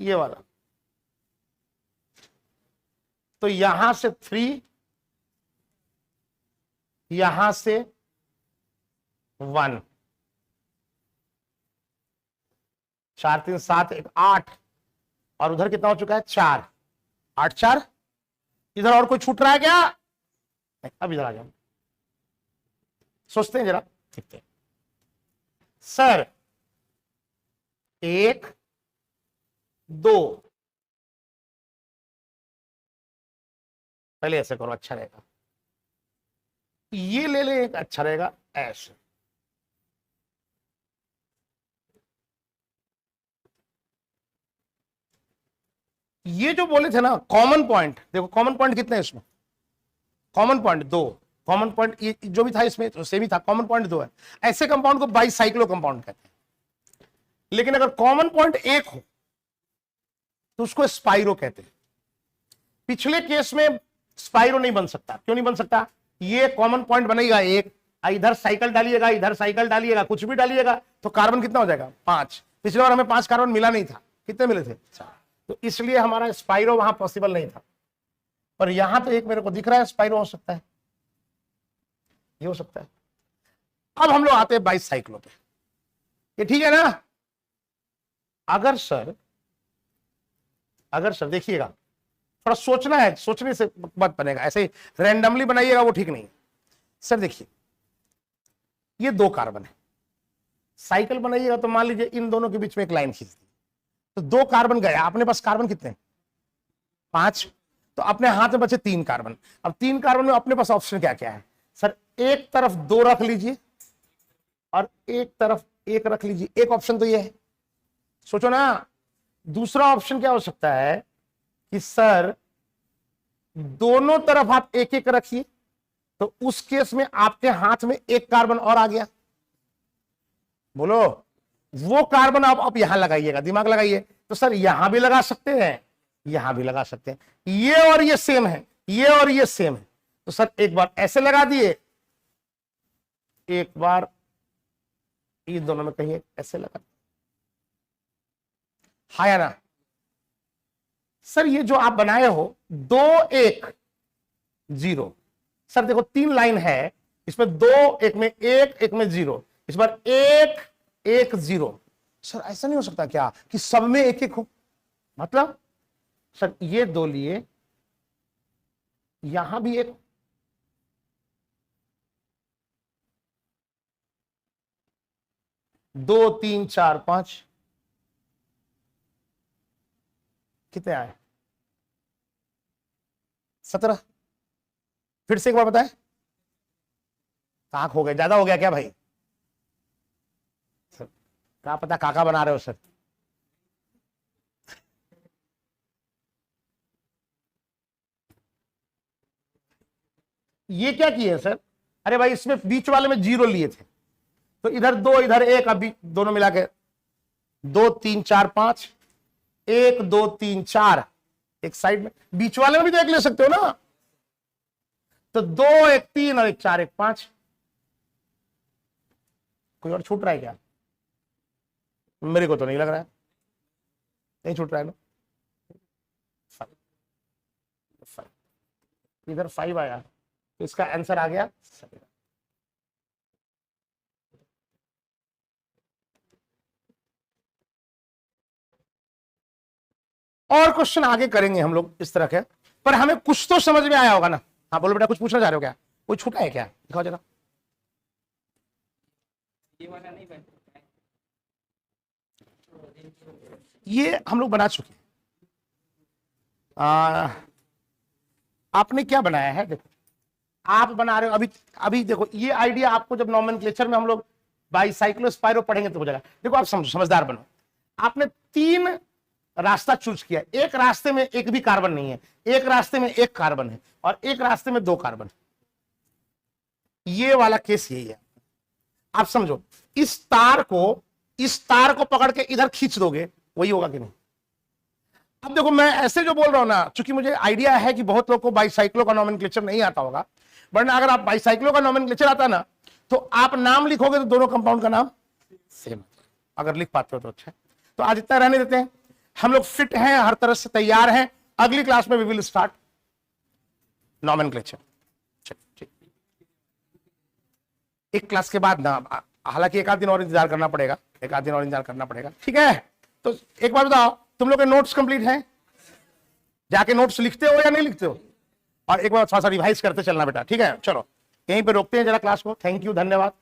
ये वाला। तो यहां से 3, यहां से 1, 4 3 7 1 8, और उधर कितना हो चुका है? 4 8 4। इधर और कोई छूट रहा है क्या? अब इधर आ जाओ, सोचते हैं जरा, देखते हैं। सर 1 2, पहले ऐसे करो, अच्छा रहेगा, ये ले ले एक, अच्छा रहेगा ऐसे। ये जो बोले थे ना कॉमन पॉइंट, देखो कॉमन पॉइंट कितने हैं इसमें, कॉमन पॉइंट 2, कॉमन पॉइंट ये जो भी था इसमें तो सेम ही था, कॉमन पॉइंट 2 है। ऐसे कंपाउंड को बाइसाइक्लो कंपाउंड कहते हैं। लेकिन अगर कॉमन पॉइंट 1 हो तो उसको स्पाइरो कहते हैं। पिछले केस में स्पाइरो नहीं बन सकता, क्यों नहीं बन सकता, ये कॉमन पॉइंट बनेगा एक, इधर साइकिल डालिएगा, इधर साइकिल डालिएगा, कुछ भी डालिएगा तो कार्बन कितना हो जाएगा 5। पिछले बार हमें 5 कार्बन मिला नहीं था, कितने मिले थे 4, तो इसलिए हमारा स्पाइरो वहां पॉसिबल नहीं था। पर यहां तो एक मेरे को दिख रहा है स्पाइरो हो सकता है, ये हो सकता है। अब हम लोग आते हैं बाइसाइक्लो पे, ये ठीक है ना। अगर सर देखिएगा थोड़ा सोचना है, सोचने से मत बनेगा, ऐसे रैंडमली बनाइएगा वो ठीक नहीं है। सर देखिए ये 2 कार्बन है, साइकिल बनाइएगा तो मान लीजिए इन दोनों के बीच में एक लाइन खींच दी, तो 2 कार्बन गया, अपने पास कार्बन कितने 5, तो अपने हाथ में बचे 3 कार्बन। अब 3 कार्बन में अपने पास ऑप्शन क्या क्या है सर, एक तरफ 2 रख लीजिए और एक तरफ 1 रख लीजिए, एक ऑप्शन तो ये है, सोचो ना। दूसरा ऑप्शन क्या हो सकता है कि सर दोनों तरफ आप 1-1 रखिए, तो उस केस में आपके हाथ में 1 कार्बन और आ गया, बोलो वो कार्बन आप यहां लगाइएगा, दिमाग लगाइए। तो सर यहां भी लगा सकते हैं, यहां भी लगा सकते हैं, ये और ये सेम है, ये और ये सेम है, तो सर एक बार ऐसे लगा दिए, एक बार इन दोनों में कहीं ऐसे लगा, हाँ या ना। सर ये जो आप बनाए हो 2 1 0, सर देखो 3 लाइन है, इसमें 2 एक में 1 एक में 0, इस बार 1 1 0। सर ऐसा नहीं हो सकता क्या कि सब में 1-1 हो, मतलब सर ये 2 लिए, यहां भी 1, दो 3 4 5 कितने आए 17। फिर से एक बार बताएं, कहां हो गए, ज्यादा हो गया क्या भाई, क्या पता काका बना रहे हो सर। ये क्या किए सर, अरे भाई इसमें बीच वाले में 0 लिए थे, तो इधर 2 इधर 1, अभी दोनों मिला के 2 3 4 5, 1 2 3 4, एक साइड में, बीच वाले में भी तो 1 ले सकते हो ना, तो 2 1 3 और 1 4 1 5। कोई और छूट रहा है क्या, मेरे को तो नहीं लग रहा है, नहीं छूट रहा है ना। 5, इधर 5 आया, तो इसका आंसर आ गया 7। और क्वेश्चन आगे करेंगे हम लोग इस तरह के, पर हमें कुछ तो समझ में आया होगा ना। हाँ बोलो बेटा, कुछ पूछना चाह रहे हो क्या, कोई छूटा है क्या, दिखाओ जरा। ये हम लोग बना चुके हैं, आपने क्या बनाया है, देखो आप बना रहे हो अभी, अभी देखो ये आइडिया आपको जब नोमेनक्लेचर में हम लोग बाइसाइक्लो स्पाइरो पढ़ेंगे तो हो जाएगा। देखो आप समझो, समझदार बनो, आपने 3 रास्ता चूज किया, एक रास्ते में एक भी कार्बन नहीं है, एक रास्ते में 1 कार्बन है और एक रास्ते में 2 कार्बन। ये वाला केस यही है, आप समझो, इस तार को पकड़ के इधर खींच दोगे, वही होगा कि नहीं। अब देखो मैं ऐसे जो बोल रहा हूं ना, चूंकि मुझे आइडिया है कि बहुत लोग को बाइसाइक्लो का नोमेनक्लेचर नहीं आता होगा, वरना अगर आप बाइसाइक्लो का नोमेनक्लेचर आता ना तो आप नाम लिखोगे तो दोनों कंपाउंड का नाम सेम, अगर लिख पाते हो तो अच्छा है। तो आज इतना रहने देते हैं, हम लोग फिट हैं, हर तरह से तैयार हैं, अगली क्लास में वी विल स्टार्ट नोमेनक्लेचर। एक क्लास के बाद ना, हालांकि एक आध दिन और इंतजार करना पड़ेगा, एक आध दिन और इंतजार करना पड़ेगा, ठीक है। तो एक बार बताओ, तुम लोग के नोट्स कंप्लीट हैं, जाके नोट्स लिखते हो या नहीं लिखते हो, और एक बार थोड़ा सा रिवाइज करते चलना बेटा, ठीक है। चलो यहीं पे रोकते हैं जरा क्लास को, थैंक यू, धन्यवाद।